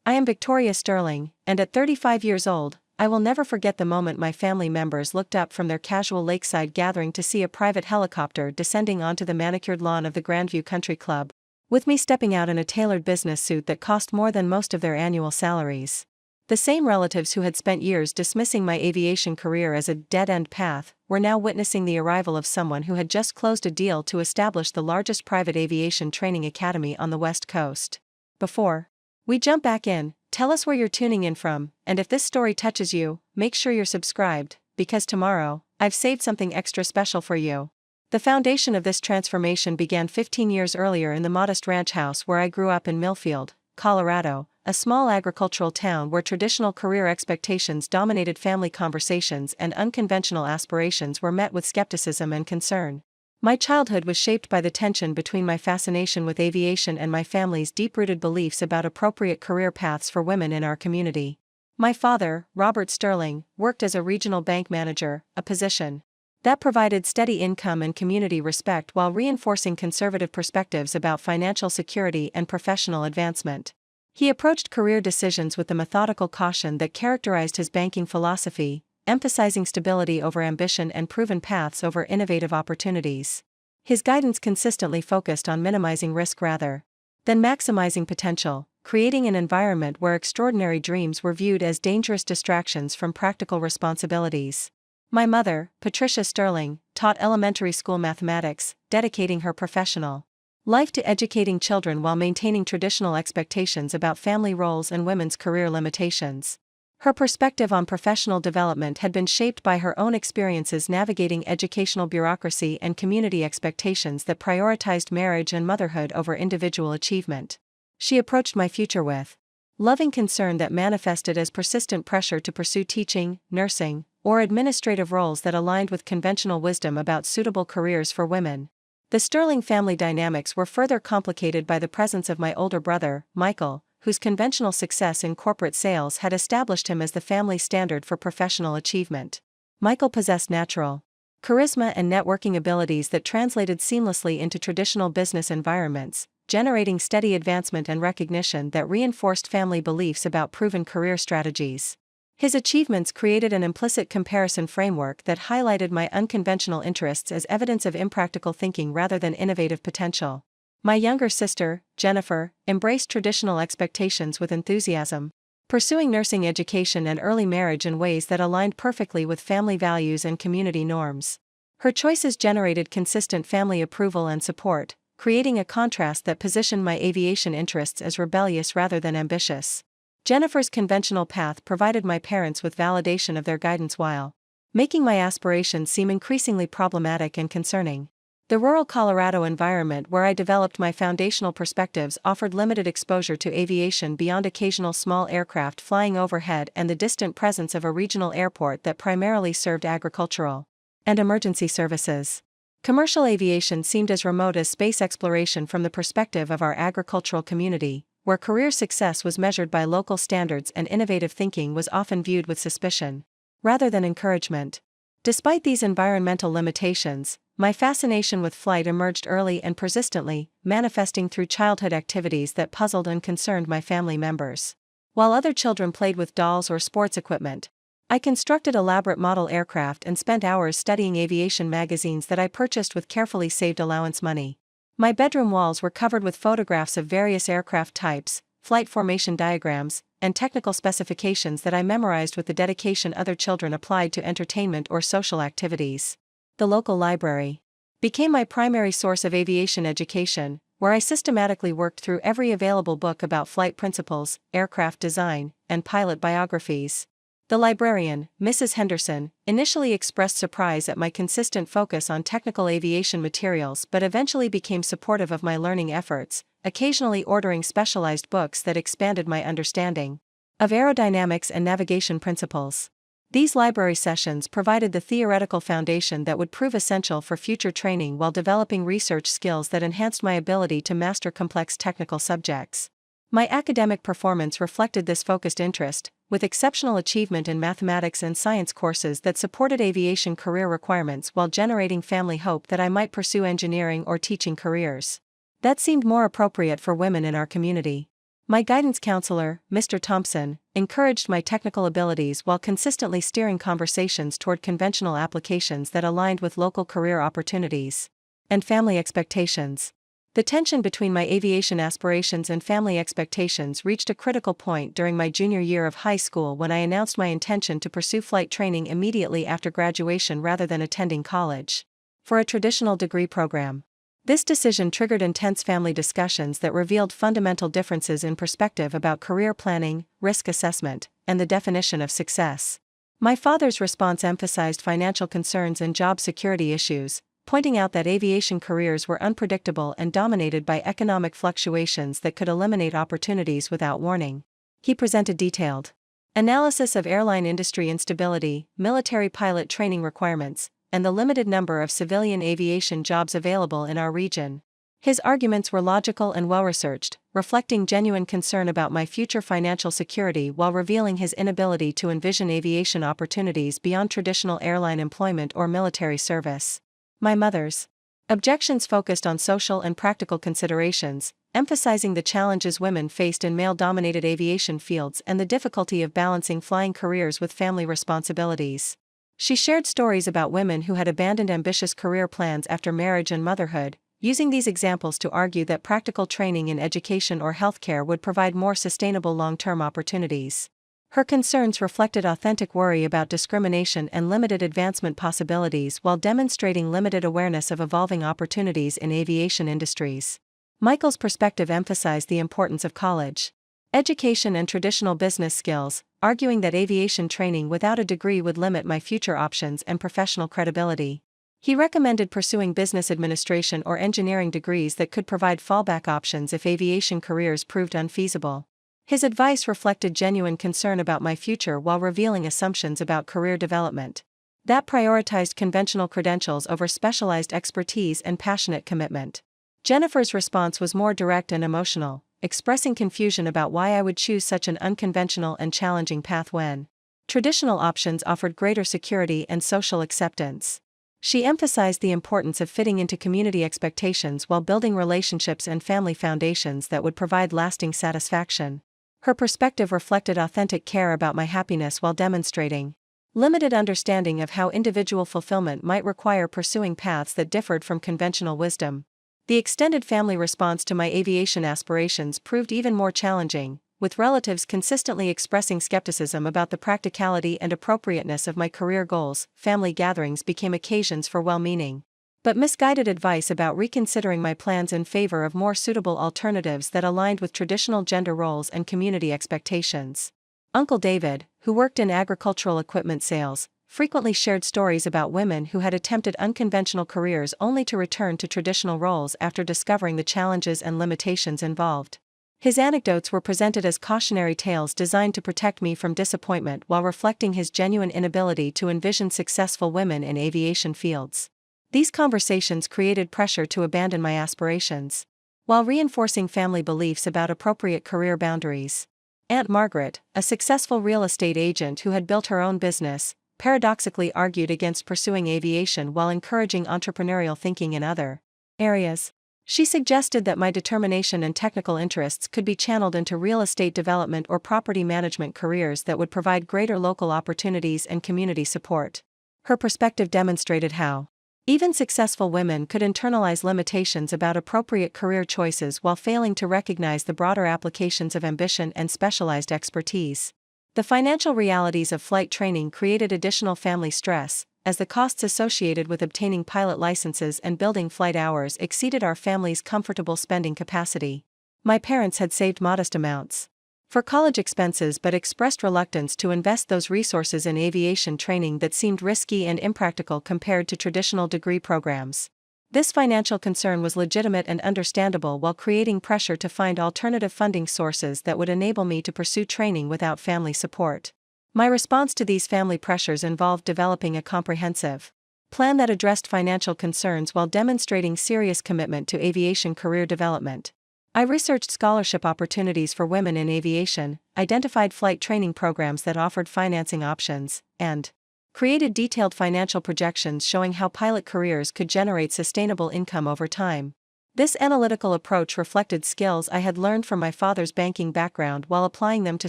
I am Victoria Sterling, and at 35 years old, I will never forget the moment my family members looked up from their casual lakeside gathering to see a private helicopter descending onto the manicured lawn of the Grandview Country Club, with me stepping out in a tailored business suit that cost more than most of their annual salaries. The same relatives who had spent years dismissing my aviation career as a dead-end path were now witnessing the arrival of someone who had just closed a deal to establish the largest private aviation training academy on the West Coast. Before we jump back in, tell us where you're tuning in from, and if this story touches you, make sure you're subscribed, because tomorrow, I've saved something extra special for you. The foundation of this transformation began 15 years earlier in the modest ranch house where I grew up in Millfield, Colorado, a small agricultural town where traditional career expectations dominated family conversations and unconventional aspirations were met with skepticism and concern. My childhood was shaped by the tension between my fascination with aviation and my family's deep-rooted beliefs about appropriate career paths for women in our community. My father, Robert Sterling, worked as a regional bank manager, a position that provided steady income and community respect while reinforcing conservative perspectives about financial security and professional advancement. He approached career decisions with the methodical caution that characterized his banking philosophy, emphasizing stability over ambition and proven paths over innovative opportunities. His guidance consistently focused on minimizing risk rather than maximizing potential, creating an environment where extraordinary dreams were viewed as dangerous distractions from practical responsibilities. My mother, Patricia Sterling, taught elementary school mathematics, dedicating her professional life to educating children while maintaining traditional expectations about family roles and women's career limitations. Her perspective on professional development had been shaped by her own experiences navigating educational bureaucracy and community expectations that prioritized marriage and motherhood over individual achievement. She approached my future with loving concern that manifested as persistent pressure to pursue teaching, nursing, or administrative roles that aligned with conventional wisdom about suitable careers for women. The Sterling family dynamics were further complicated by the presence of my older brother, Michael, whose conventional success in corporate sales had established him as the family standard for professional achievement. Michael possessed natural charisma and networking abilities that translated seamlessly into traditional business environments, generating steady advancement and recognition that reinforced family beliefs about proven career strategies. His achievements created an implicit comparison framework that highlighted my unconventional interests as evidence of impractical thinking rather than innovative potential. My younger sister, Jennifer, embraced traditional expectations with enthusiasm, pursuing nursing education and early marriage in ways that aligned perfectly with family values and community norms. Her choices generated consistent family approval and support, creating a contrast that positioned my aviation interests as rebellious rather than ambitious. Jennifer's conventional path provided my parents with validation of their guidance while making my aspirations seem increasingly problematic and concerning. The rural Colorado environment where I developed my foundational perspectives offered limited exposure to aviation beyond occasional small aircraft flying overhead and the distant presence of a regional airport that primarily served agricultural and emergency services. Commercial aviation seemed as remote as space exploration from the perspective of our agricultural community, where career success was measured by local standards and innovative thinking was often viewed with suspicion rather than encouragement. Despite these environmental limitations, my fascination with flight emerged early and persistently, manifesting through childhood activities that puzzled and concerned my family members. While other children played with dolls or sports equipment, I constructed elaborate model aircraft and spent hours studying aviation magazines that I purchased with carefully saved allowance money. My bedroom walls were covered with photographs of various aircraft types, flight formation diagrams, and technical specifications that I memorized with the dedication other children applied to entertainment or social activities. The local library became my primary source of aviation education, where I systematically worked through every available book about flight principles, aircraft design, and pilot biographies. The librarian, Mrs. Henderson, initially expressed surprise at my consistent focus on technical aviation materials but eventually became supportive of my learning efforts, occasionally ordering specialized books that expanded my understanding of aerodynamics and navigation principles. These library sessions provided the theoretical foundation that would prove essential for future training while developing research skills that enhanced my ability to master complex technical subjects. My academic performance reflected this focused interest, with exceptional achievement in mathematics and science courses that supported aviation career requirements while generating family hope that I might pursue engineering or teaching careers that seemed more appropriate for women in our community. My guidance counselor, Mr. Thompson, encouraged my technical abilities while consistently steering conversations toward conventional applications that aligned with local career opportunities and family expectations. The tension between my aviation aspirations and family expectations reached a critical point during my junior year of high school when I announced my intention to pursue flight training immediately after graduation rather than attending college for a traditional degree program. This decision triggered intense family discussions that revealed fundamental differences in perspective about career planning, risk assessment, and the definition of success. My father's response emphasized financial concerns and job security issues, pointing out that aviation careers were unpredictable and dominated by economic fluctuations that could eliminate opportunities without warning. He presented detailed analysis of airline industry instability, military pilot training requirements, and the limited number of civilian aviation jobs available in our region. His arguments were logical and well-researched, reflecting genuine concern about my future financial security while revealing his inability to envision aviation opportunities beyond traditional airline employment or military service. My mother's objections focused on social and practical considerations, emphasizing the challenges women faced in male-dominated aviation fields and the difficulty of balancing flying careers with family responsibilities. She shared stories about women who had abandoned ambitious career plans after marriage and motherhood, using these examples to argue that practical training in education or healthcare would provide more sustainable long-term opportunities. Her concerns reflected authentic worry about discrimination and limited advancement possibilities while demonstrating limited awareness of evolving opportunities in aviation industries. Michael's perspective emphasized the importance of college education and traditional business skills, arguing that aviation training without a degree would limit my future options and professional credibility. He recommended pursuing business administration or engineering degrees that could provide fallback options if aviation careers proved unfeasible. His advice reflected genuine concern about my future while revealing assumptions about career development that prioritized conventional credentials over specialized expertise and passionate commitment. Jennifer's response was more direct and emotional, expressing confusion about why I would choose such an unconventional and challenging path when traditional options offered greater security and social acceptance. She emphasized the importance of fitting into community expectations while building relationships and family foundations that would provide lasting satisfaction. Her perspective reflected authentic care about my happiness while demonstrating limited understanding of how individual fulfillment might require pursuing paths that differed from conventional wisdom. The extended family response to my aviation aspirations proved even more challenging, with relatives consistently expressing skepticism about the practicality and appropriateness of my career goals. Family gatherings became occasions for well-meaning but misguided advice about reconsidering my plans in favor of more suitable alternatives that aligned with traditional gender roles and community expectations. Uncle David, who worked in agricultural equipment sales, frequently shared stories about women who had attempted unconventional careers only to return to traditional roles after discovering the challenges and limitations involved. His anecdotes were presented as cautionary tales designed to protect me from disappointment while reflecting his genuine inability to envision successful women in aviation fields. These conversations created pressure to abandon my aspirations, while reinforcing family beliefs about appropriate career boundaries. Aunt Margaret, a successful real estate agent who had built her own business, paradoxically argued against pursuing aviation while encouraging entrepreneurial thinking in other areas. She suggested that my determination and technical interests could be channeled into real estate development or property management careers that would provide greater local opportunities and community support. Her perspective demonstrated how even successful women could internalize limitations about appropriate career choices while failing to recognize the broader applications of ambition and specialized expertise. The financial realities of flight training created additional family stress, as the costs associated with obtaining pilot licenses and building flight hours exceeded our family's comfortable spending capacity. My parents had saved modest amounts for college expenses but expressed reluctance to invest those resources in aviation training that seemed risky and impractical compared to traditional degree programs. This financial concern was legitimate and understandable while creating pressure to find alternative funding sources that would enable me to pursue training without family support. My response to these family pressures involved developing a comprehensive plan that addressed financial concerns while demonstrating serious commitment to aviation career development. I researched scholarship opportunities for women in aviation, identified flight training programs that offered financing options, and created detailed financial projections showing how pilot careers could generate sustainable income over time. This analytical approach reflected skills I had learned from my father's banking background while applying them to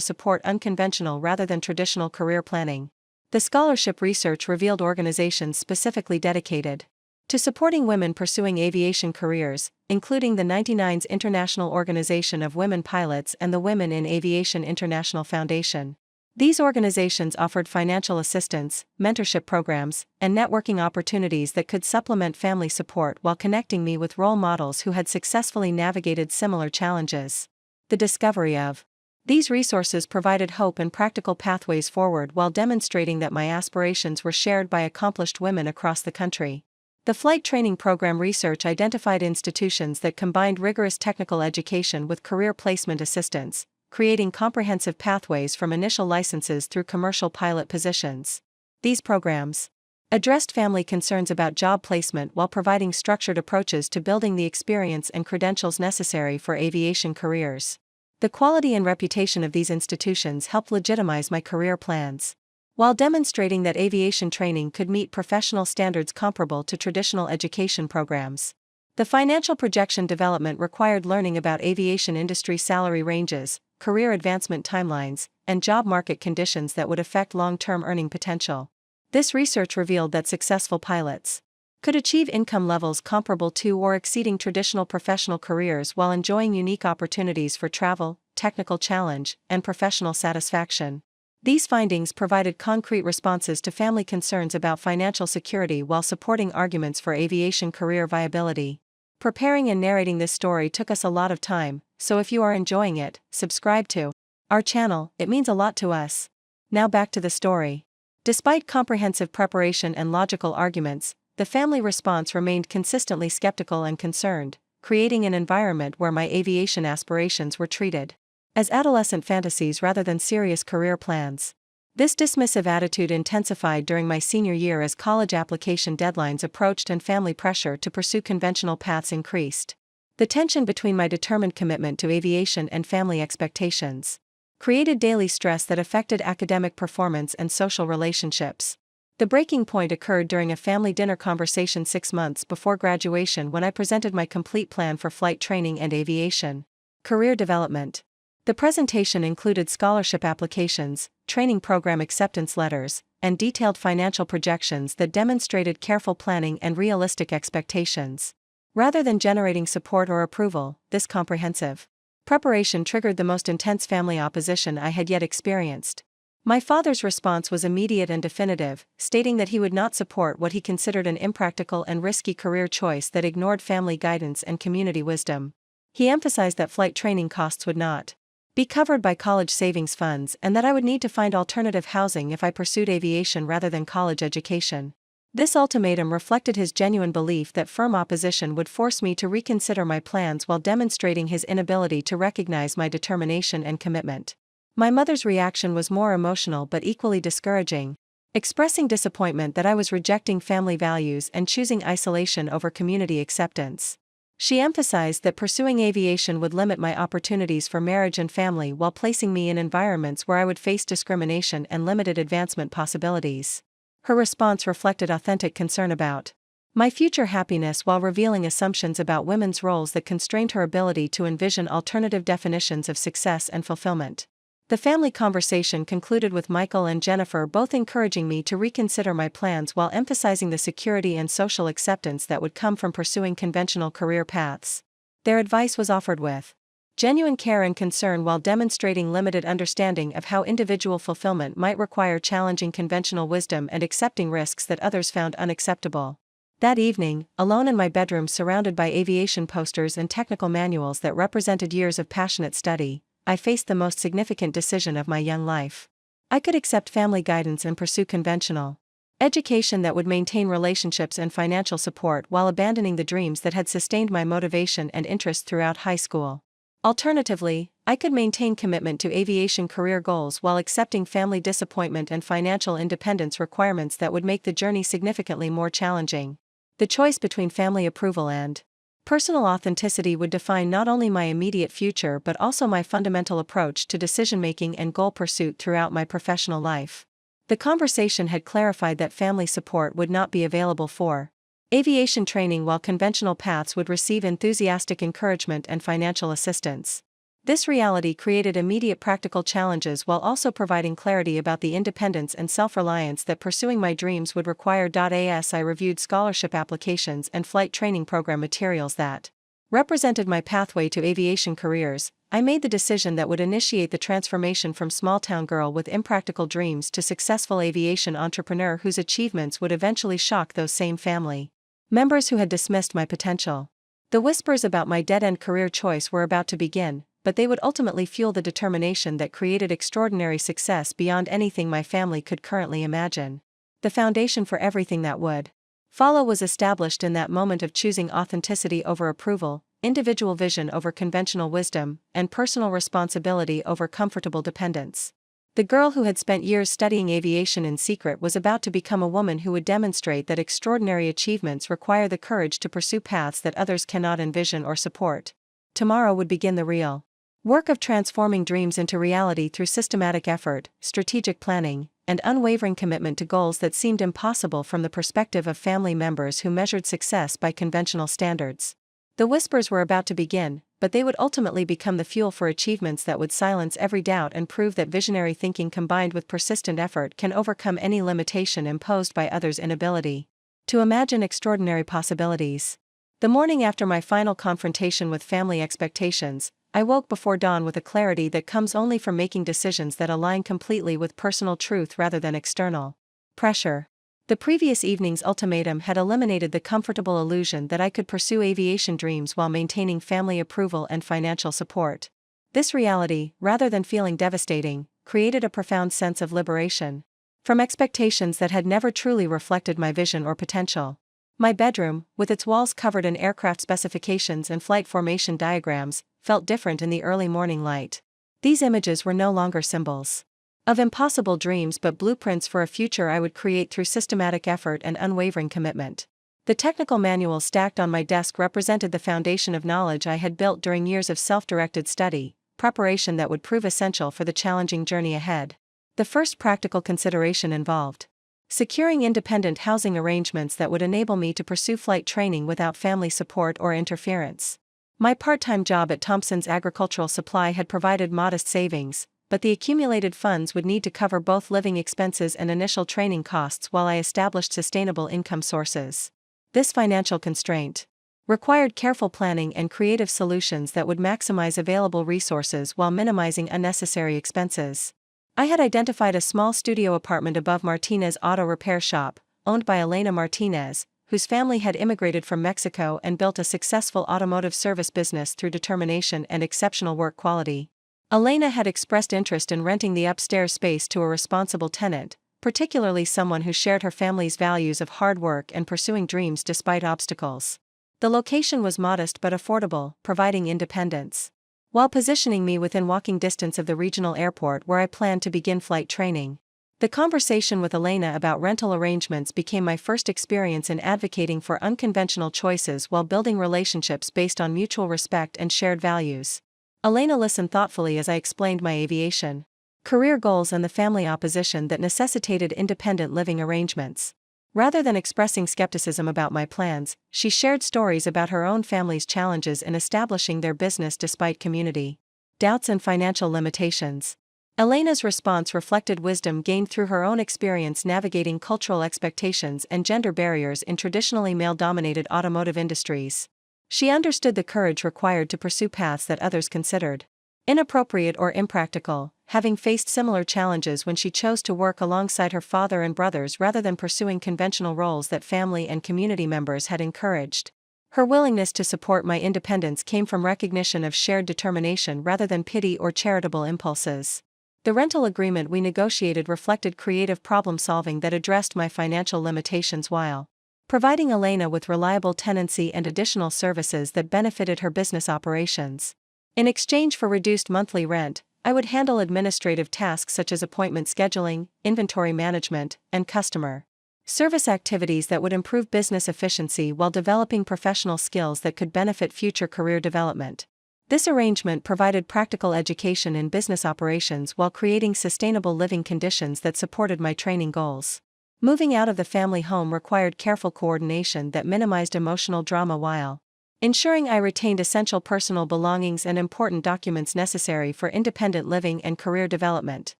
support unconventional rather than traditional career planning. The scholarship research revealed organizations specifically dedicated to supporting women pursuing aviation careers, including the 99's International Organization of Women Pilots and the Women in Aviation International Foundation. These organizations offered financial assistance, mentorship programs, and networking opportunities that could supplement family support while connecting me with role models who had successfully navigated similar challenges. The discovery of these resources provided hope and practical pathways forward while demonstrating that my aspirations were shared by accomplished women across the country. The flight training program research identified institutions that combined rigorous technical education with career placement assistance, creating comprehensive pathways from initial licenses through commercial pilot positions. These programs addressed family concerns about job placement while providing structured approaches to building the experience and credentials necessary for aviation careers. The quality and reputation of these institutions helped legitimize my career plans, while demonstrating that aviation training could meet professional standards comparable to traditional education programs. The financial projection development required learning about aviation industry salary ranges, career advancement timelines, and job market conditions that would affect long-term earning potential. This research revealed that successful pilots could achieve income levels comparable to or exceeding traditional professional careers while enjoying unique opportunities for travel, technical challenge, and professional satisfaction. These findings provided concrete responses to family concerns about financial security while supporting arguments for aviation career viability. Preparing and narrating this story took us a lot of time, so if you are enjoying it, subscribe to our channel, it means a lot to us. Now back to the story. Despite comprehensive preparation and logical arguments, the family response remained consistently skeptical and concerned, creating an environment where my aviation aspirations were treated as adolescent fantasies rather than serious career plans. This dismissive attitude intensified during my senior year as college application deadlines approached and family pressure to pursue conventional paths increased. The tension between my determined commitment to aviation and family expectations created daily stress that affected academic performance and social relationships. The breaking point occurred during a family dinner conversation 6 months before graduation when I presented my complete plan for flight training and aviation career development. The presentation included scholarship applications, training program acceptance letters, and detailed financial projections that demonstrated careful planning and realistic expectations. Rather than generating support or approval, this comprehensive preparation triggered the most intense family opposition I had yet experienced. My father's response was immediate and definitive, stating that he would not support what he considered an impractical and risky career choice that ignored family guidance and community wisdom. He emphasized that flight training costs would not be covered by college savings funds and that I would need to find alternative housing if I pursued aviation rather than college education. This ultimatum reflected his genuine belief that firm opposition would force me to reconsider my plans while demonstrating his inability to recognize my determination and commitment. My mother's reaction was more emotional but equally discouraging, expressing disappointment that I was rejecting family values and choosing isolation over community acceptance. She emphasized that pursuing aviation would limit my opportunities for marriage and family while placing me in environments where I would face discrimination and limited advancement possibilities. Her response reflected authentic concern about my future happiness while revealing assumptions about women's roles that constrained her ability to envision alternative definitions of success and fulfillment. The family conversation concluded with Michael and Jennifer both encouraging me to reconsider my plans while emphasizing the security and social acceptance that would come from pursuing conventional career paths. Their advice was offered with genuine care and concern while demonstrating limited understanding of how individual fulfillment might require challenging conventional wisdom and accepting risks that others found unacceptable. That evening, alone in my bedroom surrounded by aviation posters and technical manuals that represented years of passionate study, I faced the most significant decision of my young life. I could accept family guidance and pursue conventional education that would maintain relationships and financial support while abandoning the dreams that had sustained my motivation and interest throughout high school. Alternatively, I could maintain commitment to aviation career goals while accepting family disappointment and financial independence requirements that would make the journey significantly more challenging. The choice between family approval and personal authenticity would define not only my immediate future but also my fundamental approach to decision-making and goal pursuit throughout my professional life. The conversation had clarified that family support would not be available for aviation training, while conventional paths would receive enthusiastic encouragement and financial assistance. This reality created immediate practical challenges while also providing clarity about the independence and self-reliance that pursuing my dreams would require. As I reviewed scholarship applications and flight training program materials that represented my pathway to aviation careers, I made the decision that would initiate the transformation from small-town girl with impractical dreams to successful aviation entrepreneur whose achievements would eventually shock those same family members who had dismissed my potential. The whispers about my dead-end career choice were about to begin, but they would ultimately fuel the determination that created extraordinary success beyond anything my family could currently imagine. The foundation for everything that would follow was established in that moment of choosing authenticity over approval, individual vision over conventional wisdom, and personal responsibility over comfortable dependence. The girl who had spent years studying aviation in secret was about to become a woman who would demonstrate that extraordinary achievements require the courage to pursue paths that others cannot envision or support. Tomorrow would begin the real work of transforming dreams into reality through systematic effort, strategic planning, and unwavering commitment to goals that seemed impossible from the perspective of family members who measured success by conventional standards. The whispers were about to begin, but they would ultimately become the fuel for achievements that would silence every doubt and prove that visionary thinking combined with persistent effort can overcome any limitation imposed by others' inability to imagine extraordinary possibilities. The morning after my final confrontation with family expectations, I woke before dawn with a clarity that comes only from making decisions that align completely with personal truth rather than external pressure. The previous evening's ultimatum had eliminated the comfortable illusion that I could pursue aviation dreams while maintaining family approval and financial support. This reality, rather than feeling devastating, created a profound sense of liberation from expectations that had never truly reflected my vision or potential. My bedroom, with its walls covered in aircraft specifications and flight formation diagrams, felt different in the early morning light. These images were no longer symbols of impossible dreams but blueprints for a future I would create through systematic effort and unwavering commitment. The technical manual stacked on my desk represented the foundation of knowledge I had built during years of self-directed study, preparation that would prove essential for the challenging journey ahead. The first practical consideration involved securing independent housing arrangements that would enable me to pursue flight training without family support or interference. My part-time job at Thompson's Agricultural Supply had provided modest savings, but the accumulated funds would need to cover both living expenses and initial training costs while I established sustainable income sources. This financial constraint required careful planning and creative solutions that would maximize available resources while minimizing unnecessary expenses. I had identified a small studio apartment above Martinez Auto Repair Shop, owned by Elena Martinez, whose family had immigrated from Mexico and built a successful automotive service business through determination and exceptional work quality. Elena had expressed interest in renting the upstairs space to a responsible tenant, particularly someone who shared her family's values of hard work and pursuing dreams despite obstacles. The location was modest but affordable, providing independence, while positioning me within walking distance of the regional airport where I planned to begin flight training. The conversation with Elena about rental arrangements became my first experience in advocating for unconventional choices while building relationships based on mutual respect and shared values. Elena listened thoughtfully as I explained my aviation career goals and the family opposition that necessitated independent living arrangements. Rather than expressing skepticism about my plans, she shared stories about her own family's challenges in establishing their business despite community doubts and financial limitations. Elena's response reflected wisdom gained through her own experience navigating cultural expectations and gender barriers in traditionally male-dominated automotive industries. She understood the courage required to pursue paths that others considered inappropriate or impractical, having faced similar challenges when she chose to work alongside her father and brothers rather than pursuing conventional roles that family and community members had encouraged. Her willingness to support my independence came from recognition of shared determination rather than pity or charitable impulses. The rental agreement we negotiated reflected creative problem-solving that addressed my financial limitations while providing Elena with reliable tenancy and additional services that benefited her business operations. In exchange for reduced monthly rent, I would handle administrative tasks such as appointment scheduling, inventory management, and customer service activities that would improve business efficiency while developing professional skills that could benefit future career development. This arrangement provided practical education in business operations while creating sustainable living conditions that supported my training goals. Moving out of the family home required careful coordination that minimized emotional drama while ensuring I retained essential personal belongings and important documents necessary for independent living and career development.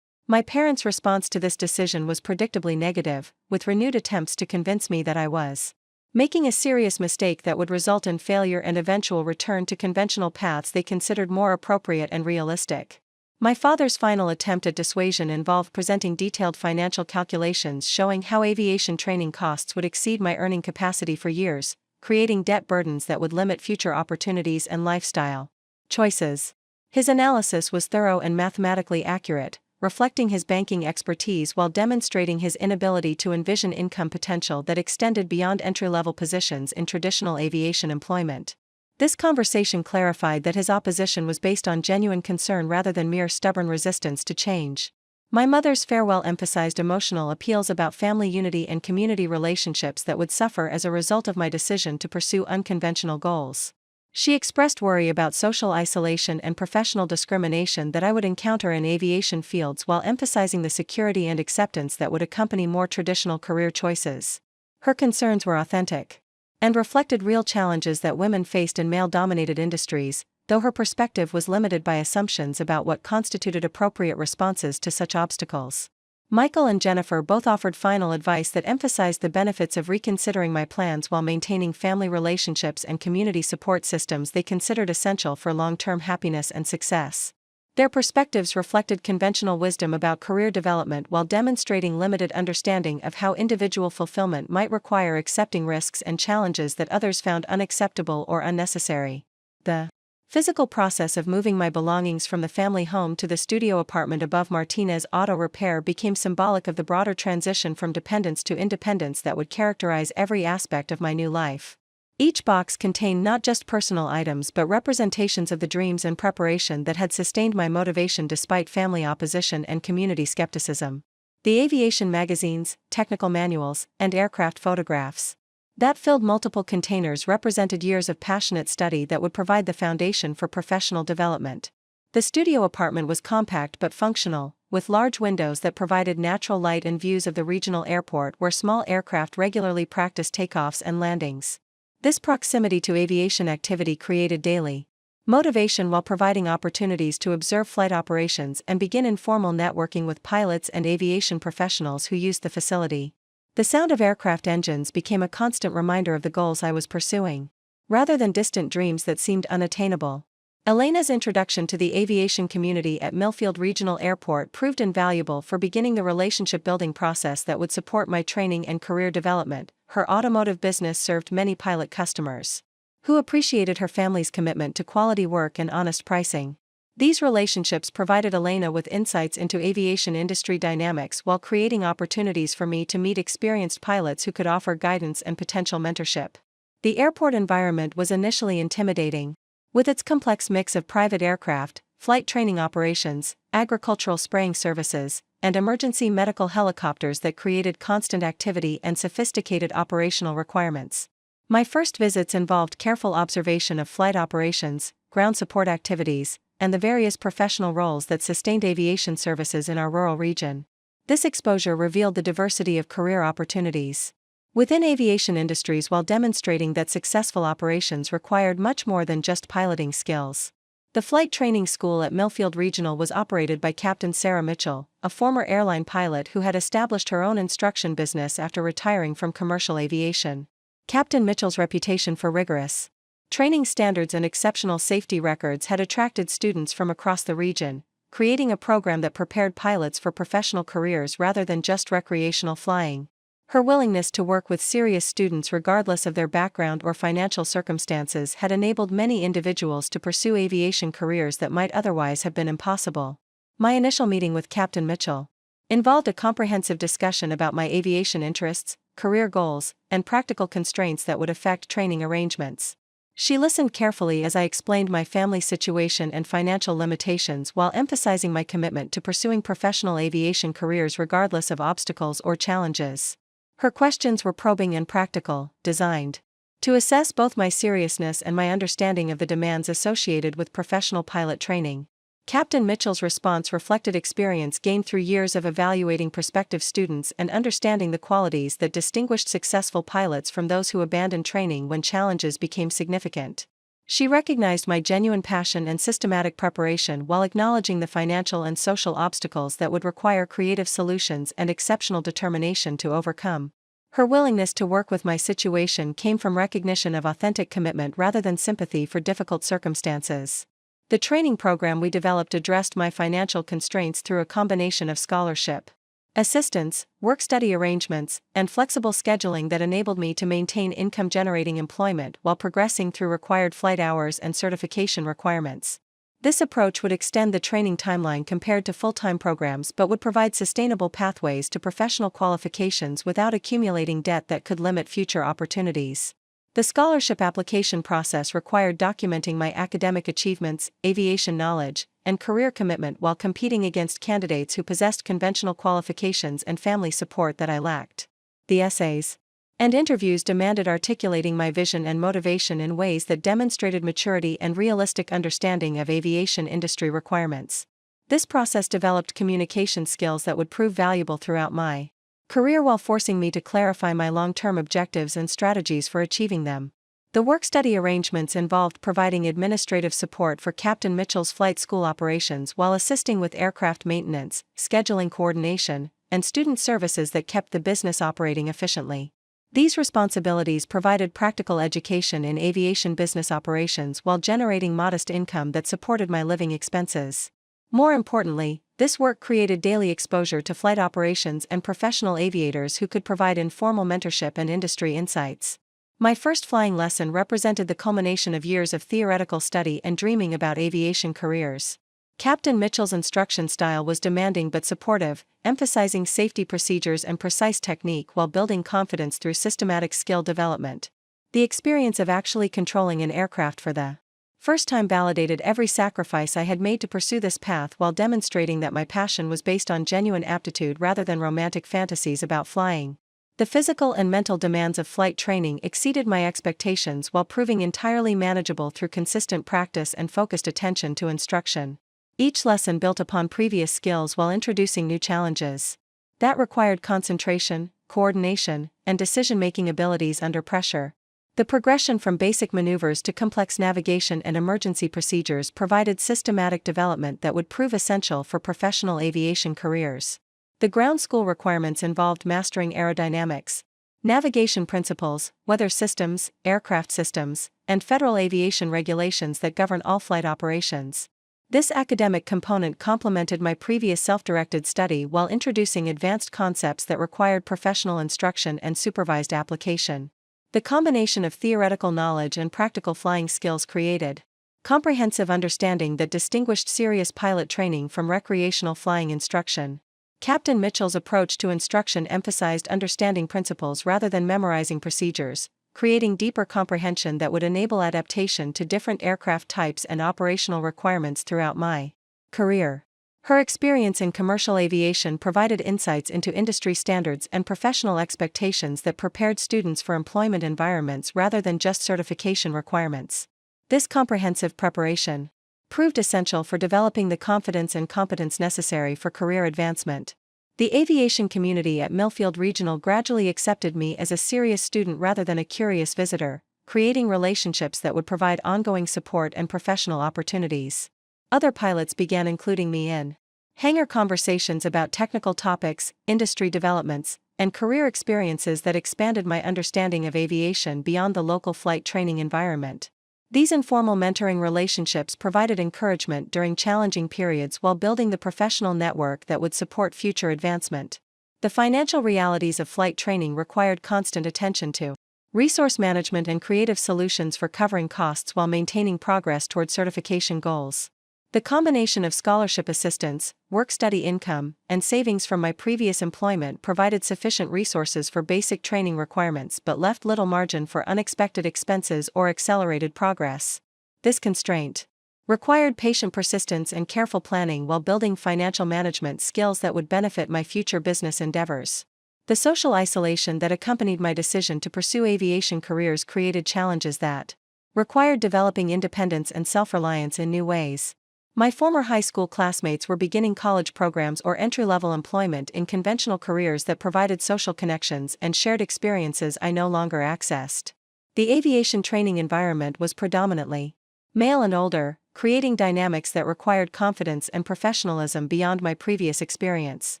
My parents' response to this decision was predictably negative, with renewed attempts to convince me that I was making a serious mistake that would result in failure and eventual return to conventional paths they considered more appropriate and realistic. My father's final attempt at dissuasion involved presenting detailed financial calculations showing how aviation training costs would exceed my earning capacity for years, creating debt burdens that would limit future opportunities and lifestyle choices. His analysis was thorough and mathematically accurate, reflecting his banking expertise while demonstrating his inability to envision income potential that extended beyond entry-level positions in traditional aviation employment. This conversation clarified that his opposition was based on genuine concern rather than mere stubborn resistance to change. My mother's farewell emphasized emotional appeals about family unity and community relationships that would suffer as a result of my decision to pursue unconventional goals. She expressed worry about social isolation and professional discrimination that I would encounter in aviation fields while emphasizing the security and acceptance that would accompany more traditional career choices. Her concerns were authentic and reflected real challenges that women faced in male-dominated industries, though her perspective was limited by assumptions about what constituted appropriate responses to such obstacles. Michael and Jennifer both offered final advice that emphasized the benefits of reconsidering my plans while maintaining family relationships and community support systems they considered essential for long-term happiness and success. Their perspectives reflected conventional wisdom about career development while demonstrating limited understanding of how individual fulfillment might require accepting risks and challenges that others found unacceptable or unnecessary. The physical process of moving my belongings from the family home to the studio apartment above Martinez Auto Repair became symbolic of the broader transition from dependence to independence that would characterize every aspect of my new life. Each box contained not just personal items but representations of the dreams and preparation that had sustained my motivation despite family opposition and community skepticism. The aviation magazines, technical manuals, and aircraft photographs that filled multiple containers represented years of passionate study that would provide the foundation for professional development. The studio apartment was compact but functional, with large windows that provided natural light and views of the regional airport where small aircraft regularly practiced takeoffs and landings. This proximity to aviation activity created daily motivation while providing opportunities to observe flight operations and begin informal networking with pilots and aviation professionals who used the facility. The sound of aircraft engines became a constant reminder of the goals I was pursuing, rather than distant dreams that seemed unattainable. Elena's introduction to the aviation community at Millfield Regional Airport proved invaluable for beginning the relationship-building process that would support my training and career development. Her automotive business served many pilot customers who appreciated her family's commitment to quality work and honest pricing. These relationships provided Elena with insights into aviation industry dynamics while creating opportunities for me to meet experienced pilots who could offer guidance and potential mentorship. The airport environment was initially intimidating, with its complex mix of private aircraft, flight training operations, agricultural spraying services, and emergency medical helicopters that created constant activity and sophisticated operational requirements. My first visits involved careful observation of flight operations, ground support activities, and the various professional roles that sustained aviation services in our rural region. This exposure revealed the diversity of career opportunities within aviation industries while demonstrating that successful operations required much more than just piloting skills. The flight training school at Millfield Regional was operated by Captain Sarah Mitchell, a former airline pilot who had established her own instruction business after retiring from commercial aviation. Captain Mitchell's reputation for rigorous training standards and exceptional safety records had attracted students from across the region, creating a program that prepared pilots for professional careers rather than just recreational flying. Her willingness to work with serious students regardless of their background or financial circumstances had enabled many individuals to pursue aviation careers that might otherwise have been impossible. My initial meeting with Captain Mitchell involved a comprehensive discussion about my aviation interests, career goals, and practical constraints that would affect training arrangements. She listened carefully as I explained my family situation and financial limitations while emphasizing my commitment to pursuing professional aviation careers regardless of obstacles or challenges. Her questions were probing and practical, designed to assess both my seriousness and my understanding of the demands associated with professional pilot training. Captain Mitchell's response reflected experience gained through years of evaluating prospective students and understanding the qualities that distinguished successful pilots from those who abandoned training when challenges became significant. She recognized my genuine passion and systematic preparation while acknowledging the financial and social obstacles that would require creative solutions and exceptional determination to overcome. Her willingness to work with my situation came from recognition of authentic commitment rather than sympathy for difficult circumstances. The training program we developed addressed my financial constraints through a combination of scholarship, assistance, work-study arrangements, and flexible scheduling that enabled me to maintain income-generating employment while progressing through required flight hours and certification requirements. This approach would extend the training timeline compared to full-time programs but would provide sustainable pathways to professional qualifications without accumulating debt that could limit future opportunities. The scholarship application process required documenting my academic achievements, aviation knowledge, and career commitment while competing against candidates who possessed conventional qualifications and family support that I lacked. The essays and interviews demanded articulating my vision and motivation in ways that demonstrated maturity and realistic understanding of aviation industry requirements. This process developed communication skills that would prove valuable throughout my career while forcing me to clarify my long-term objectives and strategies for achieving them. The work-study arrangements involved providing administrative support for Captain Mitchell's flight school operations while assisting with aircraft maintenance, scheduling coordination, and student services that kept the business operating efficiently. These responsibilities provided practical education in aviation business operations while generating modest income that supported my living expenses. More importantly, this work created daily exposure to flight operations and professional aviators who could provide informal mentorship and industry insights. My first flying lesson represented the culmination of years of theoretical study and dreaming about aviation careers. Captain Mitchell's instruction style was demanding but supportive, emphasizing safety procedures and precise technique while building confidence through systematic skill development. The experience of actually controlling an aircraft for the first time validated every sacrifice I had made to pursue this path while demonstrating that my passion was based on genuine aptitude rather than romantic fantasies about flying. The physical and mental demands of flight training exceeded my expectations while proving entirely manageable through consistent practice and focused attention to instruction. Each lesson built upon previous skills while introducing new challenges that required concentration, coordination, and decision-making abilities under pressure. The progression from basic maneuvers to complex navigation and emergency procedures provided systematic development that would prove essential for professional aviation careers. The ground school requirements involved mastering aerodynamics, navigation principles, weather systems, aircraft systems, and federal aviation regulations that govern all flight operations. This academic component complemented my previous self-directed study while introducing advanced concepts that required professional instruction and supervised application. The combination of theoretical knowledge and practical flying skills created comprehensive understanding that distinguished serious pilot training from recreational flying instruction. Captain Mitchell's approach to instruction emphasized understanding principles rather than memorizing procedures, creating deeper comprehension that would enable adaptation to different aircraft types and operational requirements throughout my career. Her experience in commercial aviation provided insights into industry standards and professional expectations that prepared students for employment environments rather than just certification requirements. This comprehensive preparation proved essential for developing the confidence and competence necessary for career advancement. The aviation community at Millfield Regional gradually accepted me as a serious student rather than a curious visitor, creating relationships that would provide ongoing support and professional opportunities. Other pilots began including me in hangar conversations about technical topics, industry developments, and career experiences that expanded my understanding of aviation beyond the local flight training environment. These informal mentoring relationships provided encouragement during challenging periods while building the professional network that would support future advancement. The financial realities of flight training required constant attention to resource management and creative solutions for covering costs while maintaining progress toward certification goals. The combination of scholarship assistance, work-study income, and savings from my previous employment provided sufficient resources for basic training requirements but left little margin for unexpected expenses or accelerated progress. This constraint required patient persistence and careful planning while building financial management skills that would benefit my future business endeavors. The social isolation that accompanied my decision to pursue aviation careers created challenges that required developing independence and self-reliance in new ways. My former high school classmates were beginning college programs or entry-level employment in conventional careers that provided social connections and shared experiences I no longer accessed. The aviation training environment was predominantly male and older, creating dynamics that required confidence and professionalism beyond my previous experience.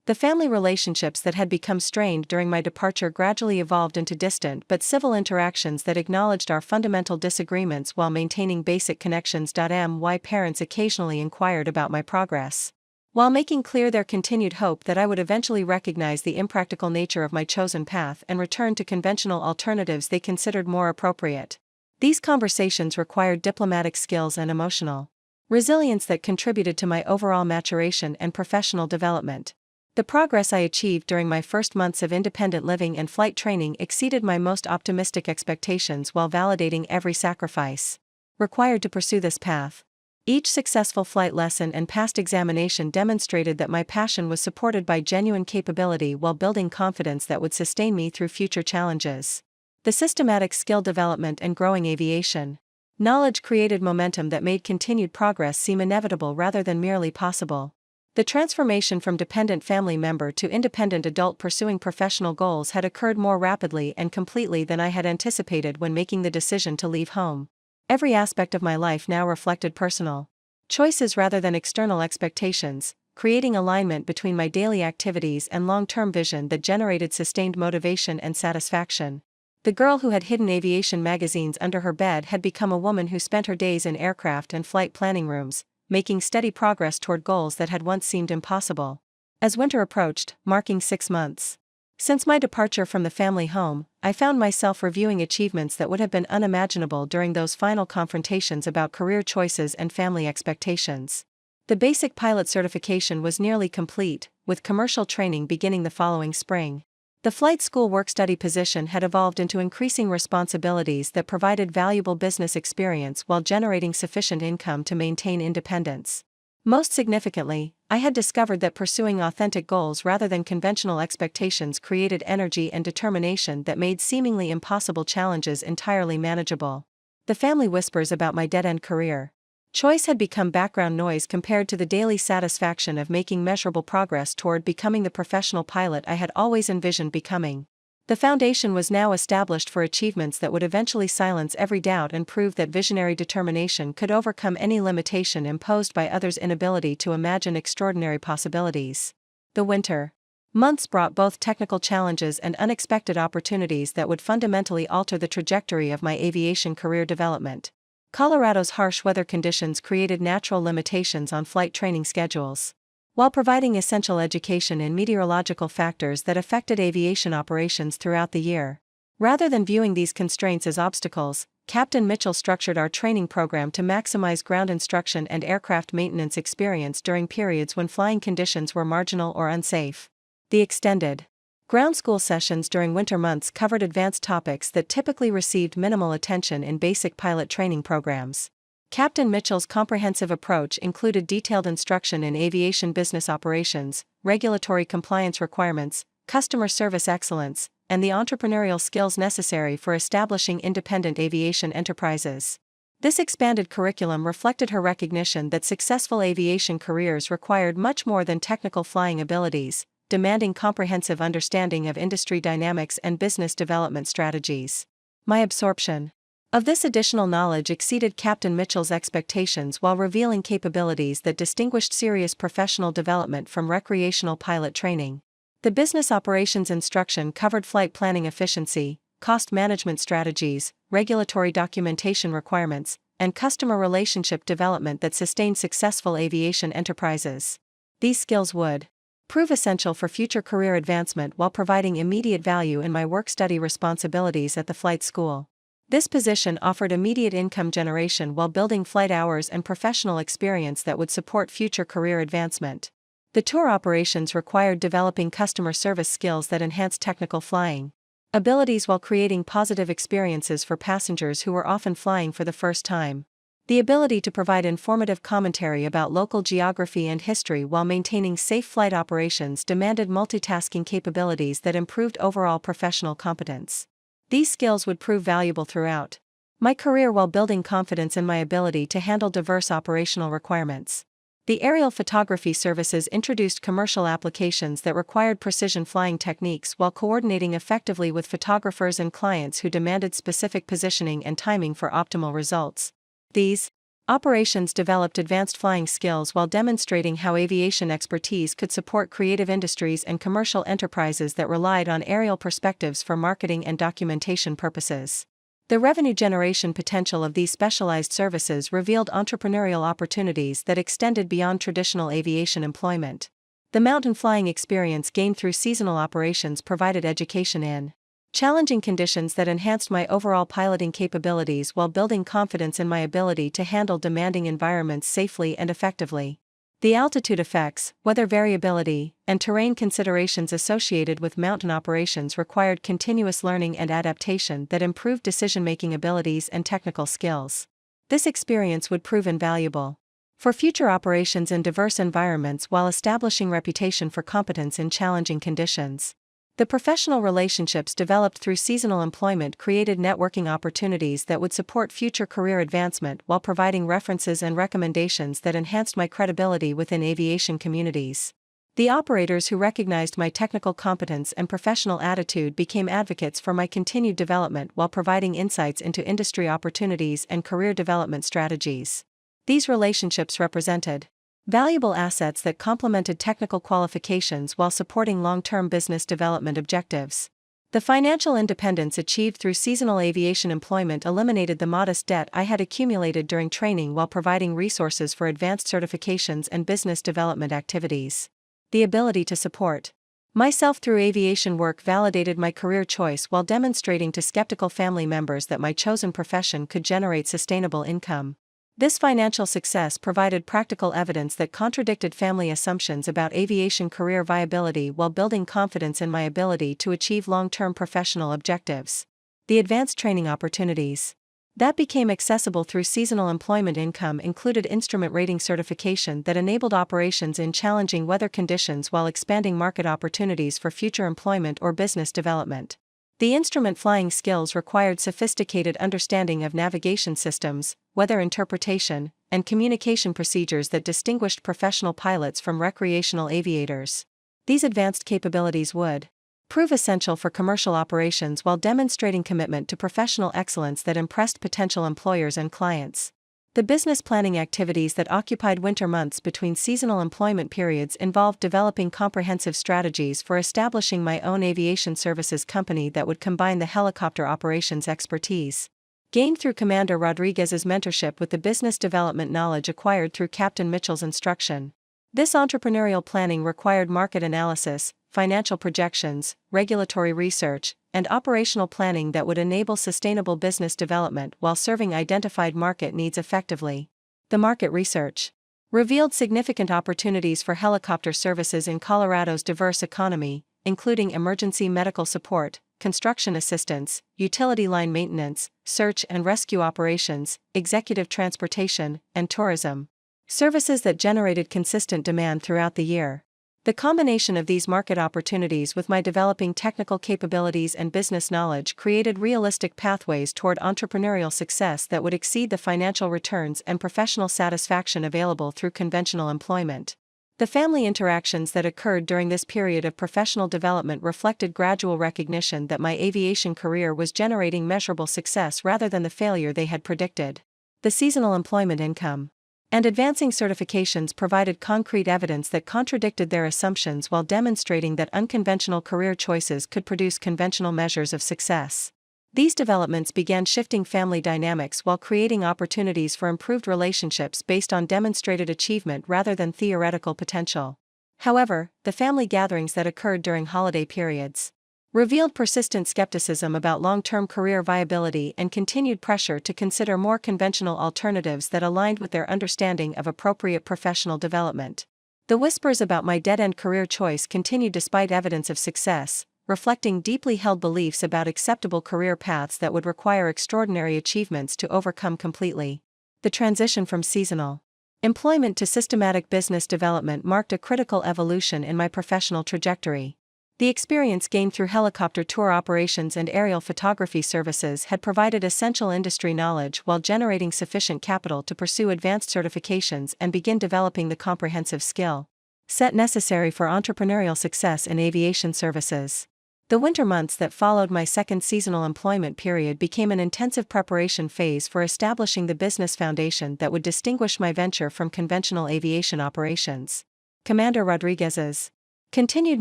The family relationships that had become strained during my departure gradually evolved into distant but civil interactions that acknowledged our fundamental disagreements while maintaining basic connections. My parents occasionally inquired about my progress, while making clear their continued hope that I would eventually recognize the impractical nature of my chosen path and return to conventional alternatives they considered more appropriate. These conversations required diplomatic skills and emotional resilience that contributed to my overall maturation and professional development. The progress I achieved during my first months of independent living and flight training exceeded my most optimistic expectations while validating every sacrifice required to pursue this path. Each successful flight lesson and past examination demonstrated that my passion was supported by genuine capability while building confidence that would sustain me through future challenges. The systematic skill development and growing aviation knowledge created momentum that made continued progress seem inevitable rather than merely possible. The transformation from dependent family member to independent adult pursuing professional goals had occurred more rapidly and completely than I had anticipated when making the decision to leave home. Every aspect of my life now reflected personal choices rather than external expectations, creating alignment between my daily activities and long-term vision that generated sustained motivation and satisfaction. The girl who had hidden aviation magazines under her bed had become a woman who spent her days in aircraft and flight planning rooms, making steady progress toward goals that had once seemed impossible. As winter approached, marking 6 months since my departure from the family home, I found myself reviewing achievements that would have been unimaginable during those final confrontations about career choices and family expectations. The basic pilot certification was nearly complete, with commercial training beginning the following spring. The flight school work-study position had evolved into increasing responsibilities that provided valuable business experience while generating sufficient income to maintain independence. Most significantly, I had discovered that pursuing authentic goals rather than conventional expectations created energy and determination that made seemingly impossible challenges entirely manageable. The family whispers about my dead-end career choice had become background noise compared to the daily satisfaction of making measurable progress toward becoming the professional pilot I had always envisioned becoming. The foundation was now established for achievements that would eventually silence every doubt and prove that visionary determination could overcome any limitation imposed by others' inability to imagine extraordinary possibilities. The winter months brought both technical challenges and unexpected opportunities that would fundamentally alter the trajectory of my aviation career development. Colorado's harsh weather conditions created natural limitations on flight training schedules, while providing essential education in meteorological factors that affected aviation operations throughout the year. Rather than viewing these constraints as obstacles, Captain Mitchell structured our training program to maximize ground instruction and aircraft maintenance experience during periods when flying conditions were marginal or unsafe. The extended ground school sessions during winter months covered advanced topics that typically received minimal attention in basic pilot training programs. Captain Mitchell's comprehensive approach included detailed instruction in aviation business operations, regulatory compliance requirements, customer service excellence, and the entrepreneurial skills necessary for establishing independent aviation enterprises. This expanded curriculum reflected her recognition that successful aviation careers required much more than technical flying abilities, demanding comprehensive understanding of industry dynamics and business development strategies. My absorption of this additional knowledge exceeded Captain Mitchell's expectations while revealing capabilities that distinguished serious professional development from recreational pilot training. The business operations instruction covered flight planning efficiency, cost management strategies, regulatory documentation requirements, and customer relationship development that sustained successful aviation enterprises. These skills would prove essential for future career advancement while providing immediate value in my work-study responsibilities at the flight school. This position offered immediate income generation while building flight hours and professional experience that would support future career advancement. The tour operations required developing customer service skills that enhanced technical flying abilities while creating positive experiences for passengers who were often flying for the first time. The ability to provide informative commentary about local geography and history while maintaining safe flight operations demanded multitasking capabilities that improved overall professional competence. These skills would prove valuable throughout my career while building confidence in my ability to handle diverse operational requirements. The aerial photography services introduced commercial applications that required precision flying techniques while coordinating effectively with photographers and clients who demanded specific positioning and timing for optimal results. These operations developed advanced flying skills while demonstrating how aviation expertise could support creative industries and commercial enterprises that relied on aerial perspectives for marketing and documentation purposes. The revenue generation potential of these specialized services revealed entrepreneurial opportunities that extended beyond traditional aviation employment. The mountain flying experience gained through seasonal operations provided education in challenging conditions that enhanced my overall piloting capabilities while building confidence in my ability to handle demanding environments safely and effectively. The altitude effects, weather variability, and terrain considerations associated with mountain operations required continuous learning and adaptation that improved decision-making abilities and technical skills. This experience would prove invaluable for future operations in diverse environments while establishing reputation for competence in challenging conditions. The professional relationships developed through seasonal employment created networking opportunities that would support future career advancement while providing references and recommendations that enhanced my credibility within aviation communities. The operators who recognized my technical competence and professional attitude became advocates for my continued development while providing insights into industry opportunities and career development strategies. These relationships represented valuable assets that complemented technical qualifications while supporting long-term business development objectives. The financial independence achieved through seasonal aviation employment eliminated the modest debt I had accumulated during training while providing resources for advanced certifications and business development activities. The ability to support myself through aviation work validated my career choice while demonstrating to skeptical family members that my chosen profession could generate sustainable income. This financial success provided practical evidence that contradicted family assumptions about aviation career viability while building confidence in my ability to achieve long-term professional objectives. The advanced training opportunities that became accessible through seasonal employment income included instrument rating certification that enabled operations in challenging weather conditions while expanding market opportunities for future employment or business development. The instrument flying skills required sophisticated understanding of navigation systems, weather interpretation, and communication procedures that distinguished professional pilots from recreational aviators. These advanced capabilities would prove essential for commercial operations while demonstrating commitment to professional excellence that impressed potential employers and clients. The business planning activities that occupied winter months between seasonal employment periods involved developing comprehensive strategies for establishing my own aviation services company that would combine the helicopter operations expertise gained through Commander Rodriguez's mentorship with the business development knowledge acquired through Captain Mitchell's instruction. This entrepreneurial planning required market analysis, financial projections, regulatory research, and operational planning that would enable sustainable business development while serving identified market needs effectively. The market research revealed significant opportunities for helicopter services in Colorado's diverse economy, including emergency medical support, construction assistance, utility line maintenance, search and rescue operations, executive transportation, and tourism. Services that generated consistent demand throughout the year. The combination of these market opportunities with my developing technical capabilities and business knowledge created realistic pathways toward entrepreneurial success that would exceed the financial returns and professional satisfaction available through conventional employment. The family interactions that occurred during this period of professional development reflected gradual recognition that my aviation career was generating measurable success rather than the failure they had predicted. The seasonal employment income and advancing certifications provided concrete evidence that contradicted their assumptions while demonstrating that unconventional career choices could produce conventional measures of success. These developments began shifting family dynamics while creating opportunities for improved relationships based on demonstrated achievement rather than theoretical potential. However, the family gatherings that occurred during holiday periods revealed persistent skepticism about long-term career viability and continued pressure to consider more conventional alternatives that aligned with their understanding of appropriate professional development. The whispers about my dead-end career choice continued despite evidence of success, reflecting deeply held beliefs about acceptable career paths that would require extraordinary achievements to overcome completely. The transition from seasonal employment to systematic business development marked a critical evolution in my professional trajectory. The experience gained through helicopter tour operations and aerial photography services had provided essential industry knowledge while generating sufficient capital to pursue advanced certifications and begin developing the comprehensive skill set necessary for entrepreneurial success in aviation services. The winter months that followed my second seasonal employment period became an intensive preparation phase for establishing the business foundation that would distinguish my venture from conventional aviation operations. Commander Rodriguez's continued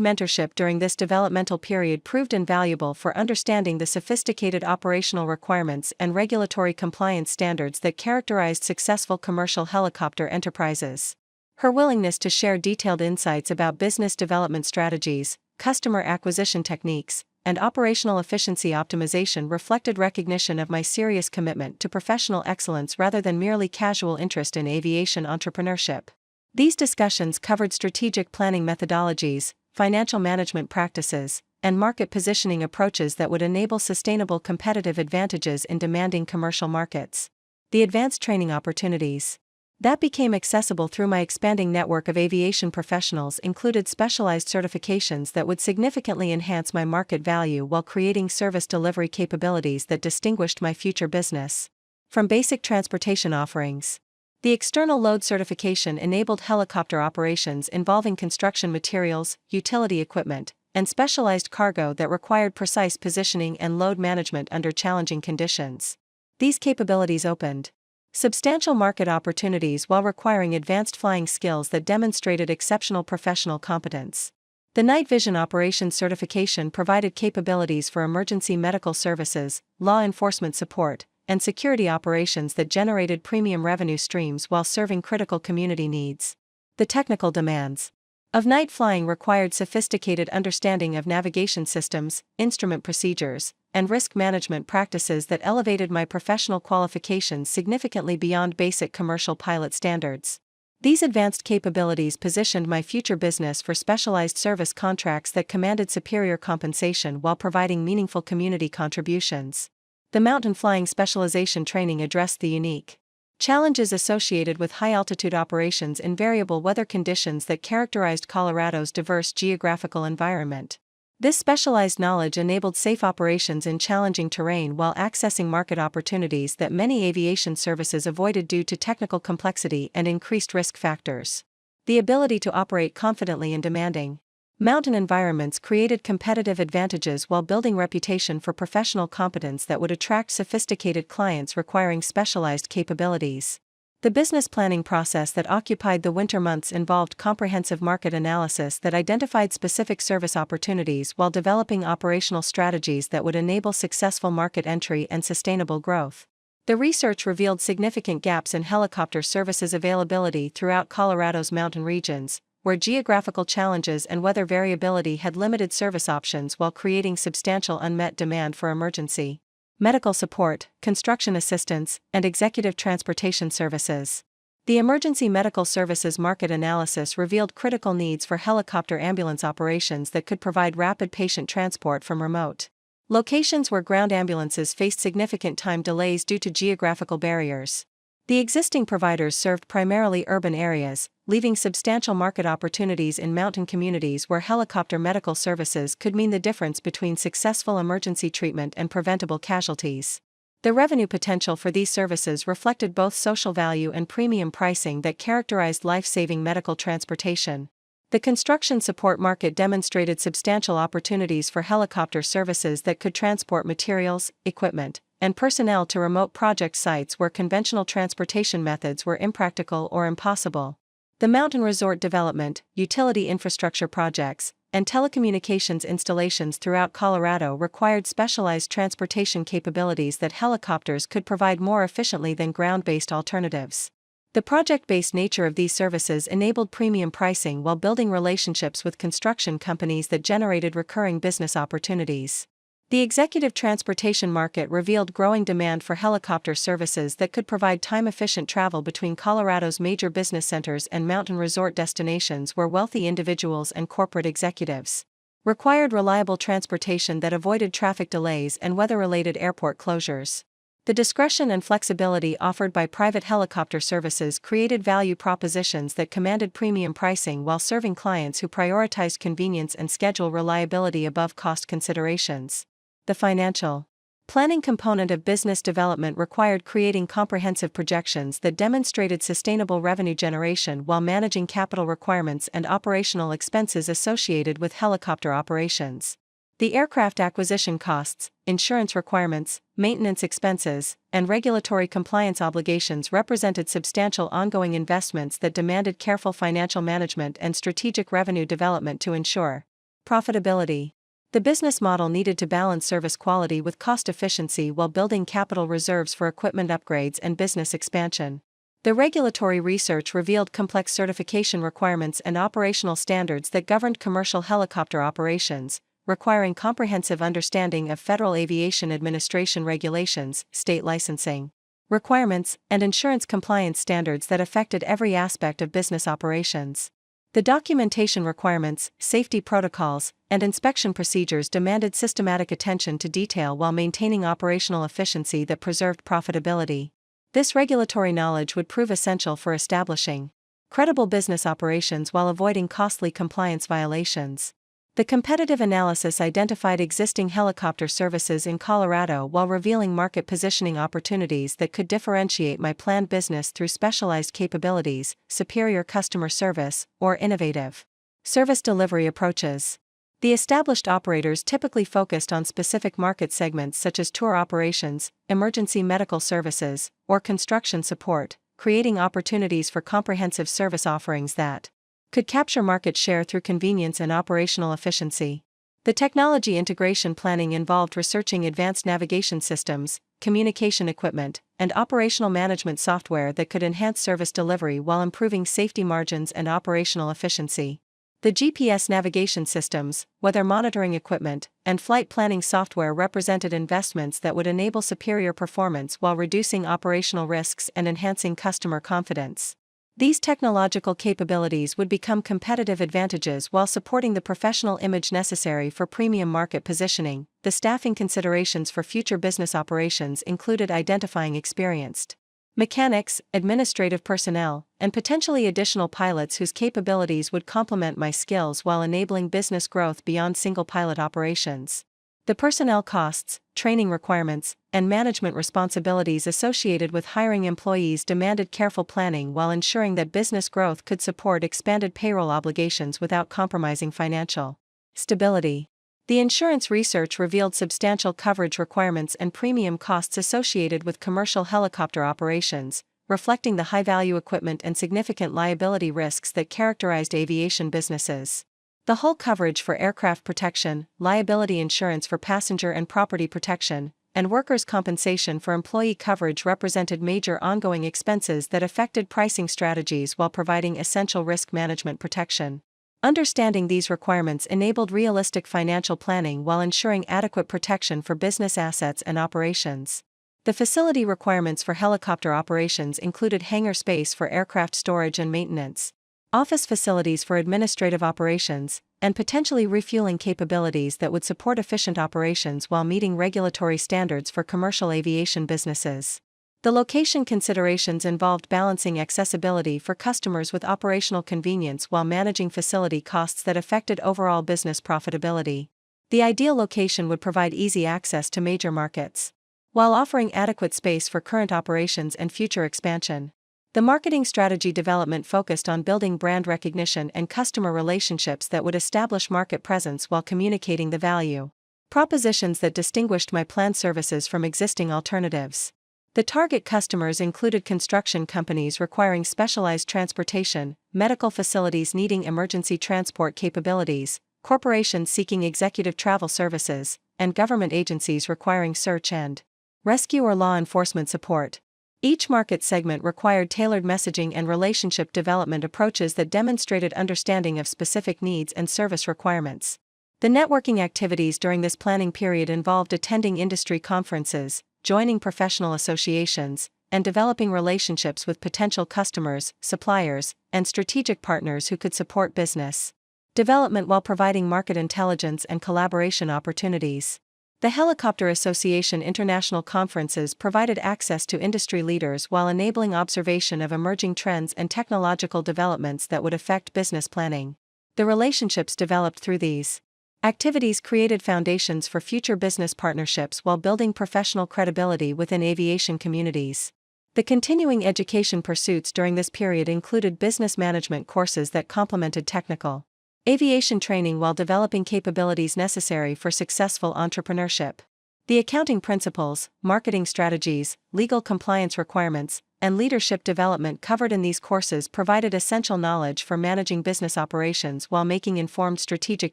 mentorship during this developmental period proved invaluable for understanding the sophisticated operational requirements and regulatory compliance standards that characterized successful commercial helicopter enterprises. Her willingness to share detailed insights about business development strategies, customer acquisition techniques, and operational efficiency optimization reflected recognition of my serious commitment to professional excellence rather than merely casual interest in aviation entrepreneurship. These discussions covered strategic planning methodologies, financial management practices, and market positioning approaches that would enable sustainable competitive advantages in demanding commercial markets. The advanced training opportunities that became accessible through my expanding network of aviation professionals included specialized certifications that would significantly enhance my market value while creating service delivery capabilities that distinguished my future business from basic transportation offerings. The external load certification enabled helicopter operations involving construction materials, utility equipment, and specialized cargo that required precise positioning and load management under challenging conditions. These capabilities opened substantial market opportunities while requiring advanced flying skills that demonstrated exceptional professional competence. The night vision operations certification provided capabilities for emergency medical services, law enforcement support, and security operations that generated premium revenue streams while serving critical community needs. The technical demands of night flying required sophisticated understanding of navigation systems, instrument procedures, and risk management practices that elevated my professional qualifications significantly beyond basic commercial pilot standards. These advanced capabilities positioned my future business for specialized service contracts that commanded superior compensation while providing meaningful community contributions. The mountain flying specialization training addressed the unique challenges associated with high-altitude operations in variable weather conditions that characterized Colorado's diverse geographical environment. This specialized knowledge enabled safe operations in challenging terrain while accessing market opportunities that many aviation services avoided due to technical complexity and increased risk factors. The ability to operate confidently in demanding mountain environments created competitive advantages while building reputation for professional competence that would attract sophisticated clients requiring specialized capabilities. The business planning process that occupied the winter months involved comprehensive market analysis that identified specific service opportunities while developing operational strategies that would enable successful market entry and sustainable growth. The research revealed significant gaps in helicopter services availability throughout Colorado's mountain regions, where geographical challenges and weather variability had limited service options while creating substantial unmet demand for emergency medical support, construction assistance, and executive transportation services. The emergency medical services market analysis revealed critical needs for helicopter ambulance operations that could provide rapid patient transport from remote locations where ground ambulances faced significant time delays due to geographical barriers. The existing providers served primarily urban areas, leaving substantial market opportunities in mountain communities where helicopter medical services could mean the difference between successful emergency treatment and preventable casualties. The revenue potential for these services reflected both social value and premium pricing that characterized life-saving medical transportation. The construction support market demonstrated substantial opportunities for helicopter services that could transport materials, equipment, and personnel to remote project sites where conventional transportation methods were impractical or impossible. The mountain resort development, utility infrastructure projects, and telecommunications installations throughout Colorado required specialized transportation capabilities that helicopters could provide more efficiently than ground-based alternatives. The project-based nature of these services enabled premium pricing while building relationships with construction companies that generated recurring business opportunities. The executive transportation market revealed growing demand for helicopter services that could provide time-efficient travel between Colorado's major business centers and mountain resort destinations where wealthy individuals and corporate executives required reliable transportation that avoided traffic delays and weather-related airport closures. The discretion and flexibility offered by private helicopter services created value propositions that commanded premium pricing while serving clients who prioritized convenience and schedule reliability above cost considerations. The financial planning component of business development required creating comprehensive projections that demonstrated sustainable revenue generation while managing capital requirements and operational expenses associated with helicopter operations. The aircraft acquisition costs, insurance requirements, maintenance expenses, and regulatory compliance obligations represented substantial ongoing investments that demanded careful financial management and strategic revenue development to ensure profitability. The business model needed to balance service quality with cost efficiency while building capital reserves for equipment upgrades and business expansion. The regulatory research revealed complex certification requirements and operational standards that governed commercial helicopter operations, requiring comprehensive understanding of Federal Aviation Administration regulations, state licensing requirements, and insurance compliance standards that affected every aspect of business operations. The documentation requirements, safety protocols, and inspection procedures demanded systematic attention to detail while maintaining operational efficiency that preserved profitability. This regulatory knowledge would prove essential for establishing credible business operations while avoiding costly compliance violations. The competitive analysis identified existing helicopter services in Colorado while revealing market positioning opportunities that could differentiate my planned business through specialized capabilities, superior customer service, or innovative service delivery approaches. The established operators typically focused on specific market segments such as tour operations, emergency medical services, or construction support, creating opportunities for comprehensive service offerings that could capture market share through convenience and operational efficiency. The technology integration planning involved researching advanced navigation systems, communication equipment, and operational management software that could enhance service delivery while improving safety margins and operational efficiency. The GPS navigation systems, weather monitoring equipment, and flight planning software represented investments that would enable superior performance while reducing operational risks and enhancing customer confidence. These technological capabilities would become competitive advantages while supporting the professional image necessary for premium market positioning. The staffing considerations for future business operations included identifying experienced mechanics, administrative personnel, and potentially additional pilots whose capabilities would complement my skills while enabling business growth beyond single pilot operations. The personnel costs, training requirements, and management responsibilities associated with hiring employees demanded careful planning while ensuring that business growth could support expanded payroll obligations without compromising financial stability. The insurance research revealed substantial coverage requirements and premium costs associated with commercial helicopter operations, reflecting the high-value equipment and significant liability risks that characterized aviation businesses. The whole coverage for aircraft protection, liability insurance for passenger and property protection, and workers' compensation for employee coverage represented major ongoing expenses that affected pricing strategies while providing essential risk management protection. Understanding these requirements enabled realistic financial planning while ensuring adequate protection for business assets and operations. The facility requirements for helicopter operations included hangar space for aircraft storage and maintenance, office facilities for administrative operations, and potentially refueling capabilities that would support efficient operations while meeting regulatory standards for commercial aviation businesses. The location considerations involved balancing accessibility for customers with operational convenience while managing facility costs that affected overall business profitability. The ideal location would provide easy access to major markets, while offering adequate space for current operations and future expansion. The marketing strategy development focused on building brand recognition and customer relationships that would establish market presence while communicating the value propositions that distinguished my planned services from existing alternatives. The target customers included construction companies requiring specialized transportation, medical facilities needing emergency transport capabilities, corporations seeking executive travel services, and government agencies requiring search and rescue or law enforcement support. Each market segment required tailored messaging and relationship development approaches that demonstrated understanding of specific needs and service requirements. The networking activities during this planning period involved attending industry conferences, joining professional associations, and developing relationships with potential customers, suppliers, and strategic partners who could support business development while providing market intelligence and collaboration opportunities. The Helicopter Association international conferences provided access to industry leaders while enabling observation of emerging trends and technological developments that would affect business planning. The relationships developed through these activities created foundations for future business partnerships while building professional credibility within aviation communities. The continuing education pursuits during this period included business management courses that complemented technical aviation training while developing capabilities necessary for successful entrepreneurship. The accounting principles, marketing strategies, legal compliance requirements, and leadership development covered in these courses provided essential knowledge for managing business operations while making informed strategic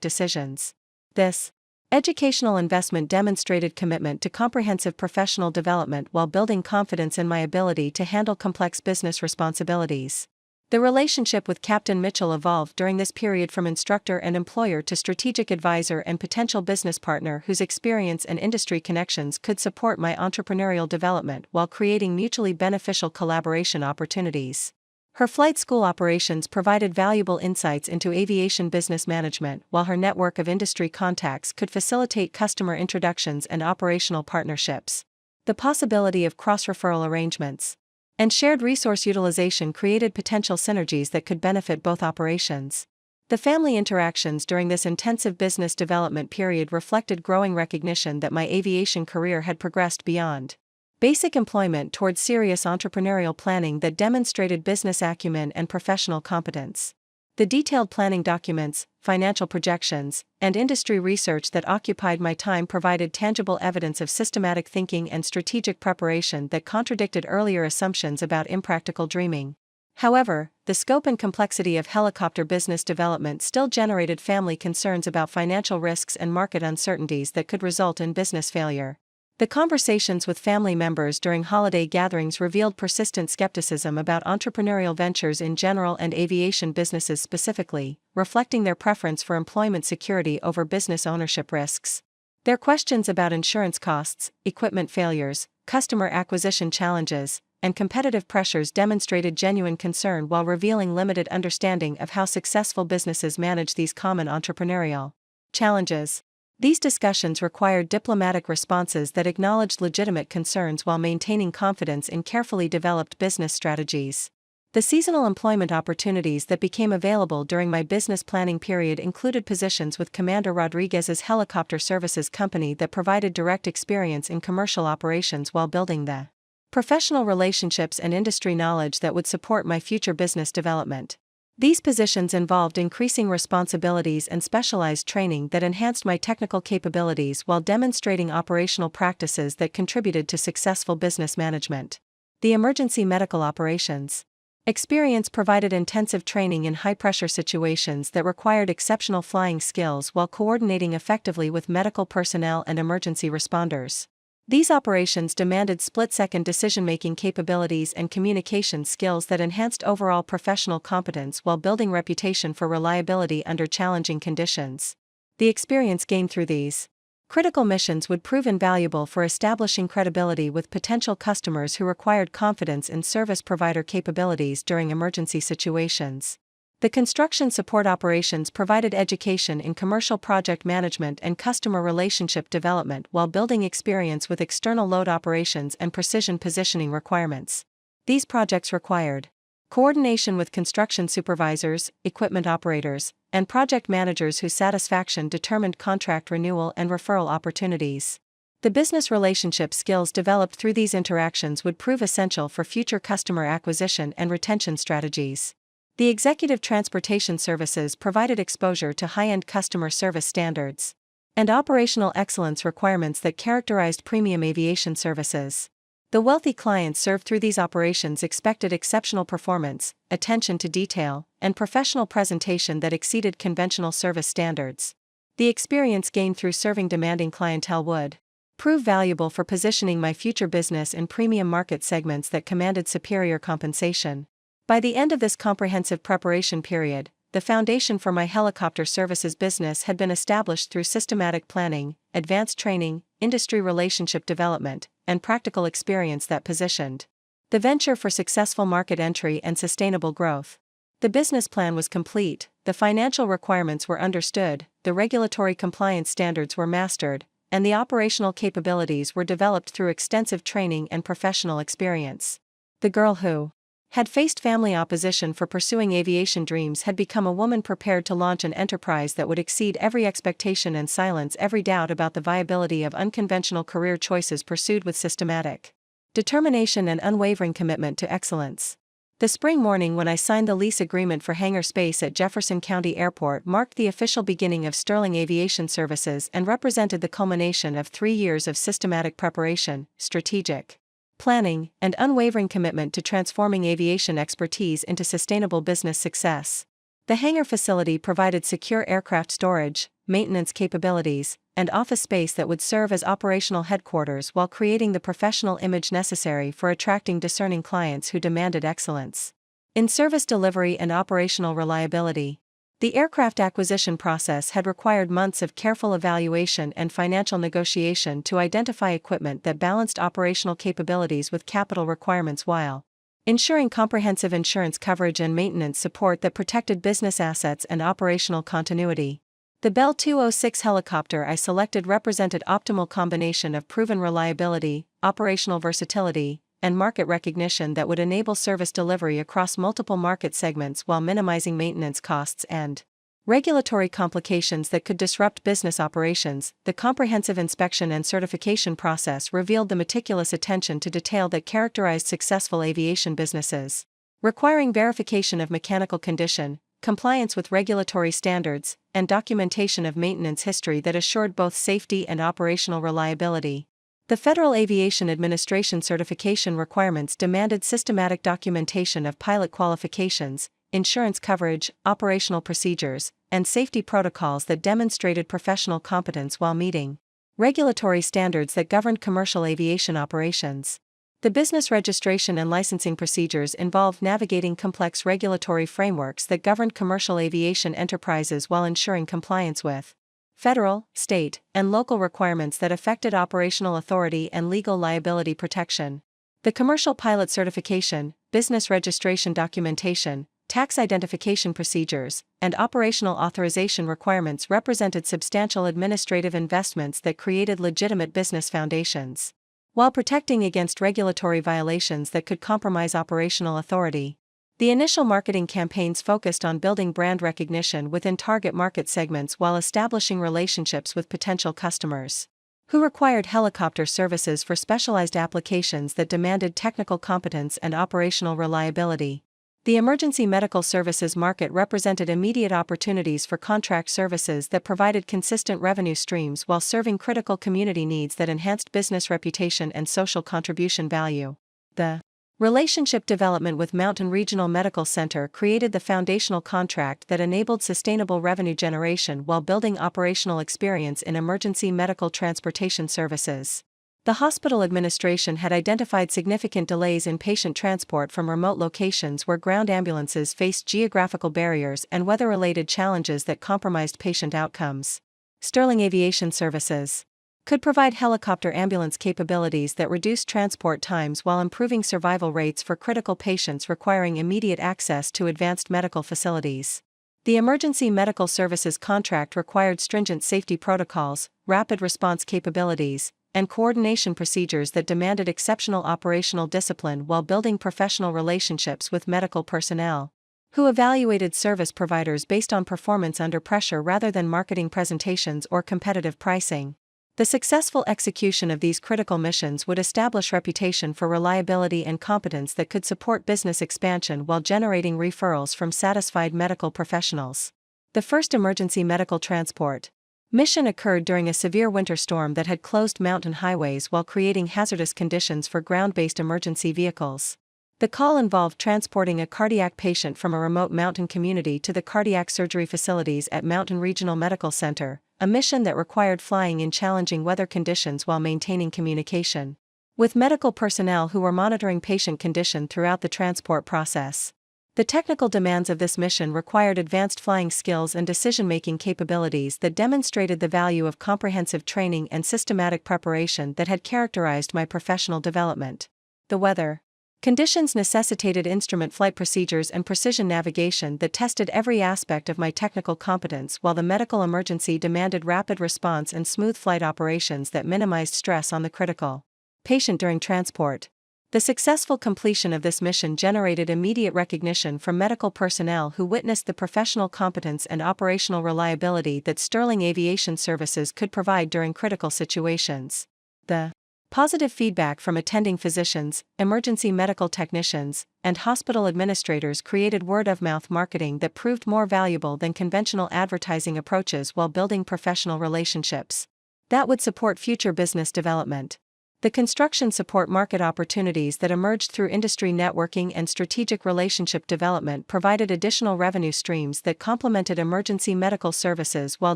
decisions. This educational investment demonstrated commitment to comprehensive professional development while building confidence in my ability to handle complex business responsibilities. The relationship with Captain Mitchell evolved during this period from instructor and employer to strategic advisor and potential business partner whose experience and industry connections could support my entrepreneurial development while creating mutually beneficial collaboration opportunities. Her flight school operations provided valuable insights into aviation business management, while her network of industry contacts could facilitate customer introductions and operational partnerships. The possibility of cross-referral arrangements and shared resource utilization created potential synergies that could benefit both operations. The family interactions during this intensive business development period reflected growing recognition that my aviation career had progressed beyond basic employment towards serious entrepreneurial planning that demonstrated business acumen and professional competence. The detailed planning documents, financial projections, and industry research that occupied my time provided tangible evidence of systematic thinking and strategic preparation that contradicted earlier assumptions about impractical dreaming. However, the scope and complexity of helicopter business development still generated family concerns about financial risks and market uncertainties that could result in business failure. The conversations with family members during holiday gatherings revealed persistent skepticism about entrepreneurial ventures in general and aviation businesses specifically, reflecting their preference for employment security over business ownership risks. Their questions about insurance costs, equipment failures, customer acquisition challenges, and competitive pressures demonstrated genuine concern while revealing limited understanding of how successful businesses manage these common entrepreneurial challenges. These discussions required diplomatic responses that acknowledged legitimate concerns while maintaining confidence in carefully developed business strategies. The seasonal employment opportunities that became available during my business planning period included positions with Commander Rodriguez's helicopter services company that provided direct experience in commercial operations while building the professional relationships and industry knowledge that would support my future business development. These positions involved increasing responsibilities and specialized training that enhanced my technical capabilities while demonstrating operational practices that contributed to successful business management. The emergency medical operations experience provided intensive training in high-pressure situations that required exceptional flying skills while coordinating effectively with medical personnel and emergency responders. These operations demanded split-second decision-making capabilities and communication skills that enhanced overall professional competence while building reputation for reliability under challenging conditions. The experience gained through these critical missions would prove invaluable for establishing credibility with potential customers who required confidence in service provider capabilities during emergency situations. The construction support operations provided education in commercial project management and customer relationship development while building experience with external load operations and precision positioning requirements. These projects required coordination with construction supervisors, equipment operators, and project managers whose satisfaction determined contract renewal and referral opportunities. The business relationship skills developed through these interactions would prove essential for future customer acquisition and retention strategies. The executive transportation services provided exposure to high-end customer service standards and operational excellence requirements that characterized premium aviation services. The wealthy clients served through these operations expected exceptional performance, attention to detail, and professional presentation that exceeded conventional service standards. The experience gained through serving demanding clientele would prove valuable for positioning my future business in premium market segments that commanded superior compensation. By the end of this comprehensive preparation period, the foundation for my helicopter services business had been established through systematic planning, advanced training, industry relationship development, and practical experience that positioned the venture for successful market entry and sustainable growth. The business plan was complete, the financial requirements were understood, the regulatory compliance standards were mastered, and the operational capabilities were developed through extensive training and professional experience. The girl who had faced family opposition for pursuing aviation dreams had become a woman prepared to launch an enterprise that would exceed every expectation and silence every doubt about the viability of unconventional career choices pursued with systematic determination and unwavering commitment to excellence. The spring morning when I signed the lease agreement for hangar space at Jefferson County Airport marked the official beginning of Sterling Aviation Services and represented the culmination of 3 years of systematic preparation, strategic planning, and unwavering commitment to transforming aviation expertise into sustainable business success. The hangar facility provided secure aircraft storage, maintenance capabilities, and office space that would serve as operational headquarters while creating the professional image necessary for attracting discerning clients who demanded excellence in service delivery and operational reliability. The aircraft acquisition process had required months of careful evaluation and financial negotiation to identify equipment that balanced operational capabilities with capital requirements while ensuring comprehensive insurance coverage and maintenance support that protected business assets and operational continuity. The Bell 206 helicopter I selected represented optimal combination of proven reliability, operational versatility, and market recognition that would enable service delivery across multiple market segments while minimizing maintenance costs and regulatory complications that could disrupt business operations. The comprehensive inspection and certification process revealed the meticulous attention to detail that characterized successful aviation businesses, requiring verification of mechanical condition, compliance with regulatory standards, and documentation of maintenance history that assured both safety and operational reliability. The Federal Aviation Administration certification requirements demanded systematic documentation of pilot qualifications, insurance coverage, operational procedures, and safety protocols that demonstrated professional competence while meeting regulatory standards that governed commercial aviation operations. The business registration and licensing procedures involved navigating complex regulatory frameworks that governed commercial aviation enterprises while ensuring compliance with federal, state, and local requirements that affected operational authority and legal liability protection. The commercial pilot certification, business registration documentation, tax identification procedures, and operational authorization requirements represented substantial administrative investments that created legitimate business foundations, while protecting against regulatory violations that could compromise operational authority. The initial marketing campaigns focused on building brand recognition within target market segments while establishing relationships with potential customers who required helicopter services for specialized applications that demanded technical competence and operational reliability. The emergency medical services market represented immediate opportunities for contract services that provided consistent revenue streams while serving critical community needs that enhanced business reputation and social contribution value. The relationship development with Mountain Regional Medical Center created the foundational contract that enabled sustainable revenue generation while building operational experience in emergency medical transportation services. The hospital administration had identified significant delays in patient transport from remote locations where ground ambulances faced geographical barriers and weather-related challenges that compromised patient outcomes. Sterling Aviation Services could provide helicopter ambulance capabilities that reduced transport times while improving survival rates for critical patients requiring immediate access to advanced medical facilities. The emergency medical services contract required stringent safety protocols, rapid response capabilities, and coordination procedures that demanded exceptional operational discipline while building professional relationships with medical personnel, who evaluated service providers based on performance under pressure rather than marketing presentations or competitive pricing. The successful execution of these critical missions would establish reputation for reliability and competence that could support business expansion while generating referrals from satisfied medical professionals. The first emergency medical transport mission occurred during a severe winter storm that had closed mountain highways while creating hazardous conditions for ground-based emergency vehicles. The call involved transporting a cardiac patient from a remote mountain community to the cardiac surgery facilities at Mountain Regional Medical Center, a mission that required flying in challenging weather conditions while maintaining communication with medical personnel who were monitoring patient condition throughout the transport process. The technical demands of this mission required advanced flying skills and decision-making capabilities that demonstrated the value of comprehensive training and systematic preparation that had characterized my professional development. The weather Conditions necessitated instrument flight procedures and precision navigation that tested every aspect of my technical competence, while the medical emergency demanded rapid response and smooth flight operations that minimized stress on the critical patient during transport. The successful completion of this mission generated immediate recognition from medical personnel who witnessed the professional competence and operational reliability that Sterling Aviation Services could provide during critical situations. The positive feedback from attending physicians, emergency medical technicians, and hospital administrators created word-of-mouth marketing that proved more valuable than conventional advertising approaches while building professional relationships that would support future business development. The construction support market opportunities that emerged through industry networking and strategic relationship development provided additional revenue streams that complemented emergency medical services while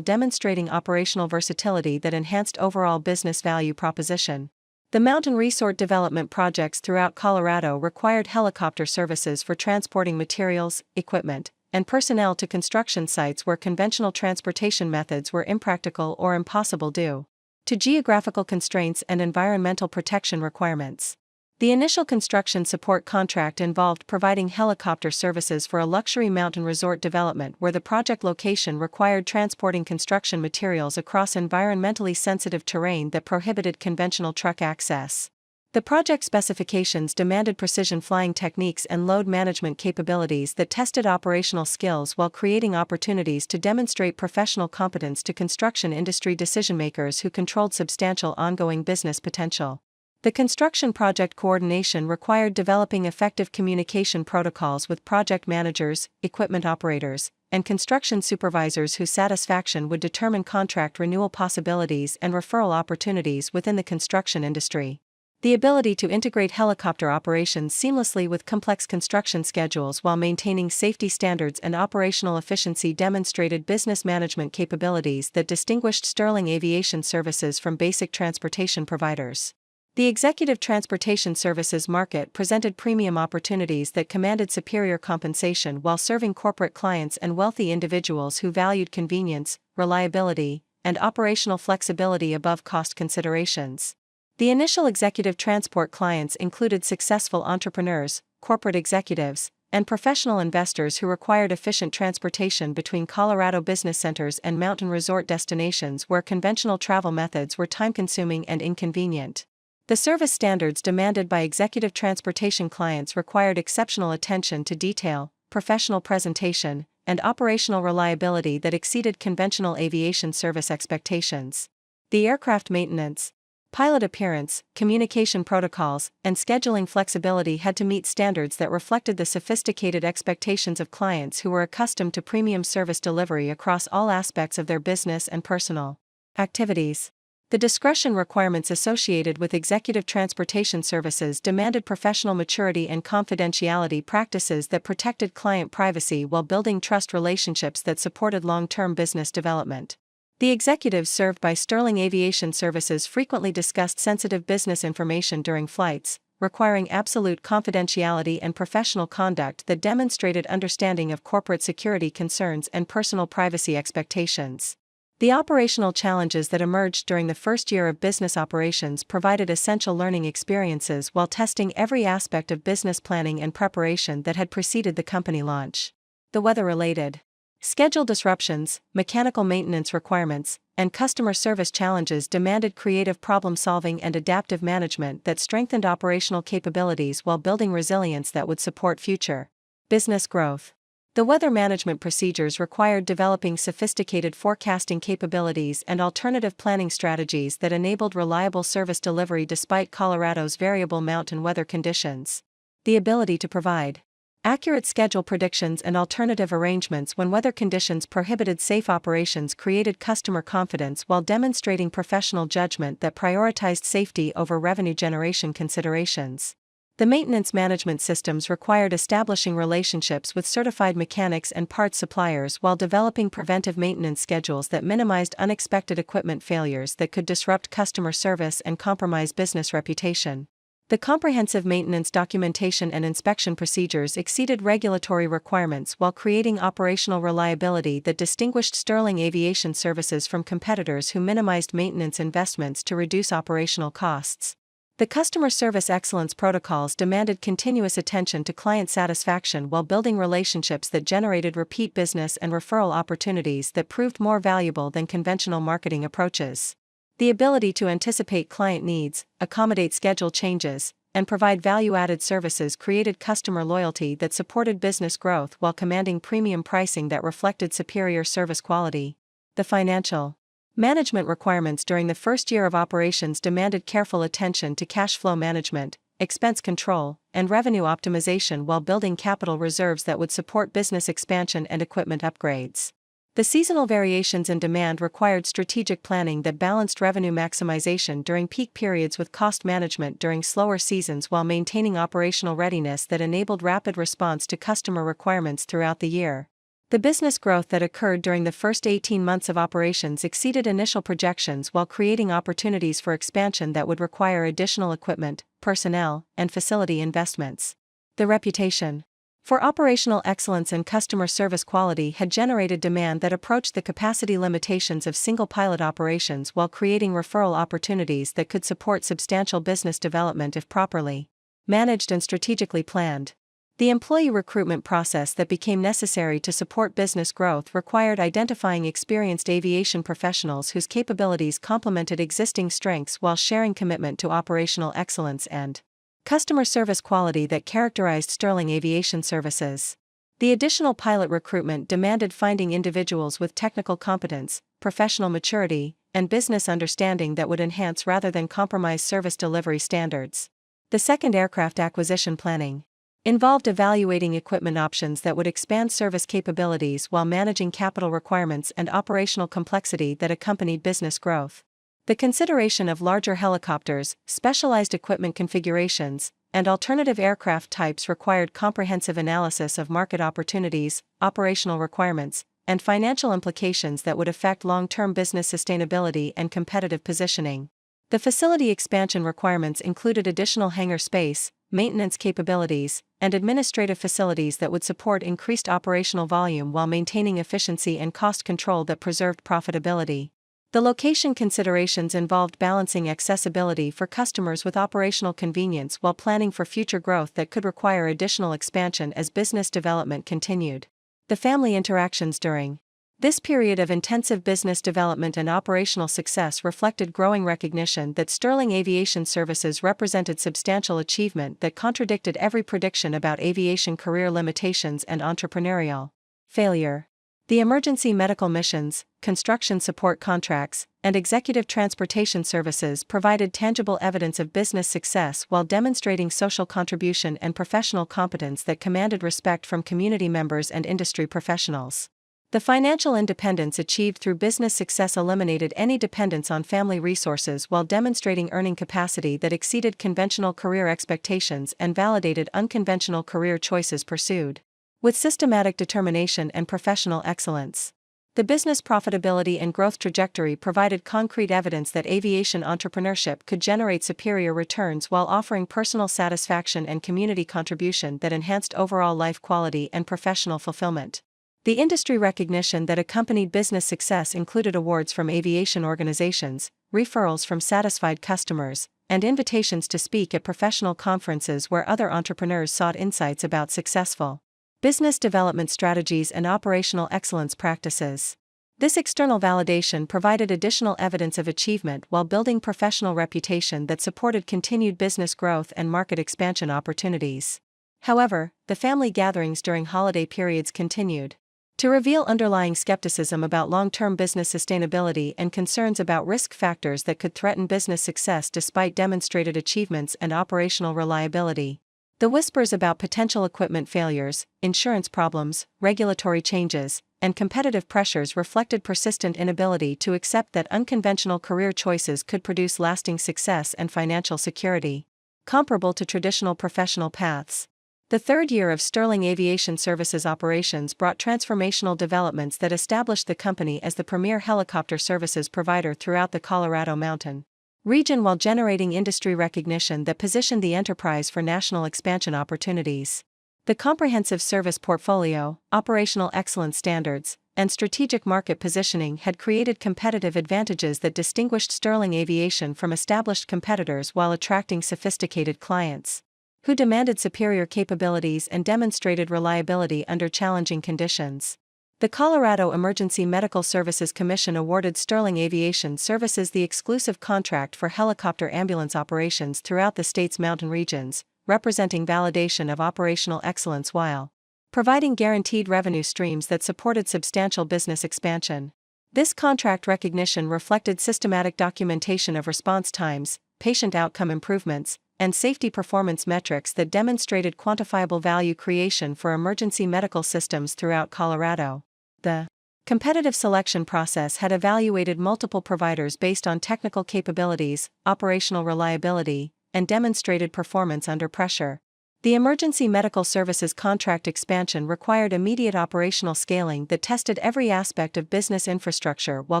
demonstrating operational versatility that enhanced overall business value proposition. The mountain resort development projects throughout Colorado required helicopter services for transporting materials, equipment, and personnel to construction sites where conventional transportation methods were impractical or impossible due to geographical constraints and environmental protection requirements. The initial construction support contract involved providing helicopter services for a luxury mountain resort development where the project location required transporting construction materials across environmentally sensitive terrain that prohibited conventional truck access. The project specifications demanded precision flying techniques and load management capabilities that tested operational skills while creating opportunities to demonstrate professional competence to construction industry decision-makers who controlled substantial ongoing business potential. The construction project coordination required developing effective communication protocols with project managers, equipment operators, and construction supervisors whose satisfaction would determine contract renewal possibilities and referral opportunities within the construction industry. The ability to integrate helicopter operations seamlessly with complex construction schedules while maintaining safety standards and operational efficiency demonstrated business management capabilities that distinguished Sterling Aviation Services from basic transportation providers. The executive transportation services market presented premium opportunities that commanded superior compensation while serving corporate clients and wealthy individuals who valued convenience, reliability, and operational flexibility above cost considerations. The initial executive transport clients included successful entrepreneurs, corporate executives, and professional investors who required efficient transportation between Colorado business centers and mountain resort destinations where conventional travel methods were time-consuming and inconvenient. The service standards demanded by executive transportation clients required exceptional attention to detail, professional presentation, and operational reliability that exceeded conventional aviation service expectations. The aircraft maintenance, pilot appearance, communication protocols, and scheduling flexibility had to meet standards that reflected the sophisticated expectations of clients who were accustomed to premium service delivery across all aspects of their business and personal activities. The discretion requirements associated with executive transportation services demanded professional maturity and confidentiality practices that protected client privacy while building trust relationships that supported long-term business development. The executives served by Sterling Aviation Services frequently discussed sensitive business information during flights, requiring absolute confidentiality and professional conduct that demonstrated understanding of corporate security concerns and personal privacy expectations. The operational challenges that emerged during the first year of business operations provided essential learning experiences while testing every aspect of business planning and preparation that had preceded the company launch. The weather-related schedule disruptions, mechanical maintenance requirements, and customer service challenges demanded creative problem-solving and adaptive management that strengthened operational capabilities while building resilience that would support future business growth. The weather management procedures required developing sophisticated forecasting capabilities and alternative planning strategies that enabled reliable service delivery despite Colorado's variable mountain weather conditions. The ability to provide accurate schedule predictions and alternative arrangements when weather conditions prohibited safe operations created customer confidence while demonstrating professional judgment that prioritized safety over revenue generation considerations. The maintenance management systems required establishing relationships with certified mechanics and parts suppliers while developing preventive maintenance schedules that minimized unexpected equipment failures that could disrupt customer service and compromise business reputation. The comprehensive maintenance documentation and inspection procedures exceeded regulatory requirements while creating operational reliability that distinguished Sterling Aviation Services from competitors who minimized maintenance investments to reduce operational costs. The customer service excellence protocols demanded continuous attention to client satisfaction while building relationships that generated repeat business and referral opportunities that proved more valuable than conventional marketing approaches. The ability to anticipate client needs, accommodate schedule changes, and provide value-added services created customer loyalty that supported business growth while commanding premium pricing that reflected superior service quality. The financial management requirements during the first year of operations demanded careful attention to cash flow management, expense control, and revenue optimization while building capital reserves that would support business expansion and equipment upgrades. The seasonal variations in demand required strategic planning that balanced revenue maximization during peak periods with cost management during slower seasons while maintaining operational readiness that enabled rapid response to customer requirements throughout the year. The business growth that occurred during the first 18 months of operations exceeded initial projections while creating opportunities for expansion that would require additional equipment, personnel, and facility investments. The reputation for operational excellence and customer service quality had generated demand that approached the capacity limitations of single pilot operations while creating referral opportunities that could support substantial business development if properly managed and strategically planned. The employee recruitment process that became necessary to support business growth required identifying experienced aviation professionals whose capabilities complemented existing strengths while sharing commitment to operational excellence and customer service quality that characterized Sterling Aviation Services. The additional pilot recruitment demanded finding individuals with technical competence, professional maturity, and business understanding that would enhance rather than compromise service delivery standards. The second aircraft acquisition planning involved evaluating equipment options that would expand service capabilities while managing capital requirements and operational complexity that accompanied business growth. The consideration of larger helicopters, specialized equipment configurations, and alternative aircraft types required comprehensive analysis of market opportunities, operational requirements, and financial implications that would affect long-term business sustainability and competitive positioning. The facility expansion requirements included additional hangar space, maintenance capabilities, and administrative facilities that would support increased operational volume while maintaining efficiency and cost control that preserved profitability. The location considerations involved balancing accessibility for customers with operational convenience while planning for future growth that could require additional expansion as business development continued. The family interactions during this period of intensive business development and operational success reflected growing recognition that Sterling Aviation Services represented substantial achievement that contradicted every prediction about aviation career limitations and entrepreneurial failure. The emergency medical missions, construction support contracts, and executive transportation services provided tangible evidence of business success while demonstrating social contribution and professional competence that commanded respect from community members and industry professionals. The financial independence achieved through business success eliminated any dependence on family resources while demonstrating earning capacity that exceeded conventional career expectations and validated unconventional career choices pursued with systematic determination and professional excellence. The business profitability and growth trajectory provided concrete evidence that aviation entrepreneurship could generate superior returns while offering personal satisfaction and community contribution that enhanced overall life quality and professional fulfillment. The industry recognition that accompanied business success included awards from aviation organizations, referrals from satisfied customers, and invitations to speak at professional conferences where other entrepreneurs sought insights about successful business development strategies and operational excellence practices. This external validation provided additional evidence of achievement while building professional reputation that supported continued business growth and market expansion opportunities. However, the family gatherings during holiday periods continued to reveal underlying skepticism about long-term business sustainability and concerns about risk factors that could threaten business success despite demonstrated achievements and operational reliability. The whispers about potential equipment failures, insurance problems, regulatory changes, and competitive pressures reflected persistent inability to accept that unconventional career choices could produce lasting success and financial security comparable to traditional professional paths. The third year of Sterling Aviation Services operations brought transformational developments that established the company as the premier helicopter services provider throughout the Colorado Mountain region while generating industry recognition that positioned the enterprise for national expansion opportunities. The comprehensive service portfolio, operational excellence standards, and strategic market positioning had created competitive advantages that distinguished Sterling Aviation from established competitors while attracting sophisticated clients who demanded superior capabilities and demonstrated reliability under challenging conditions. The Colorado Emergency Medical Services Commission awarded Sterling Aviation Services the exclusive contract for helicopter ambulance operations throughout the state's mountain regions, representing validation of operational excellence while providing guaranteed revenue streams that supported substantial business expansion. This contract recognition reflected systematic documentation of response times, patient outcome improvements, and safety performance metrics that demonstrated quantifiable value creation for emergency medical systems throughout Colorado. The competitive selection process had evaluated multiple providers based on technical capabilities, operational reliability, and demonstrated performance under pressure. The emergency medical services contract expansion required immediate operational scaling that tested every aspect of business infrastructure while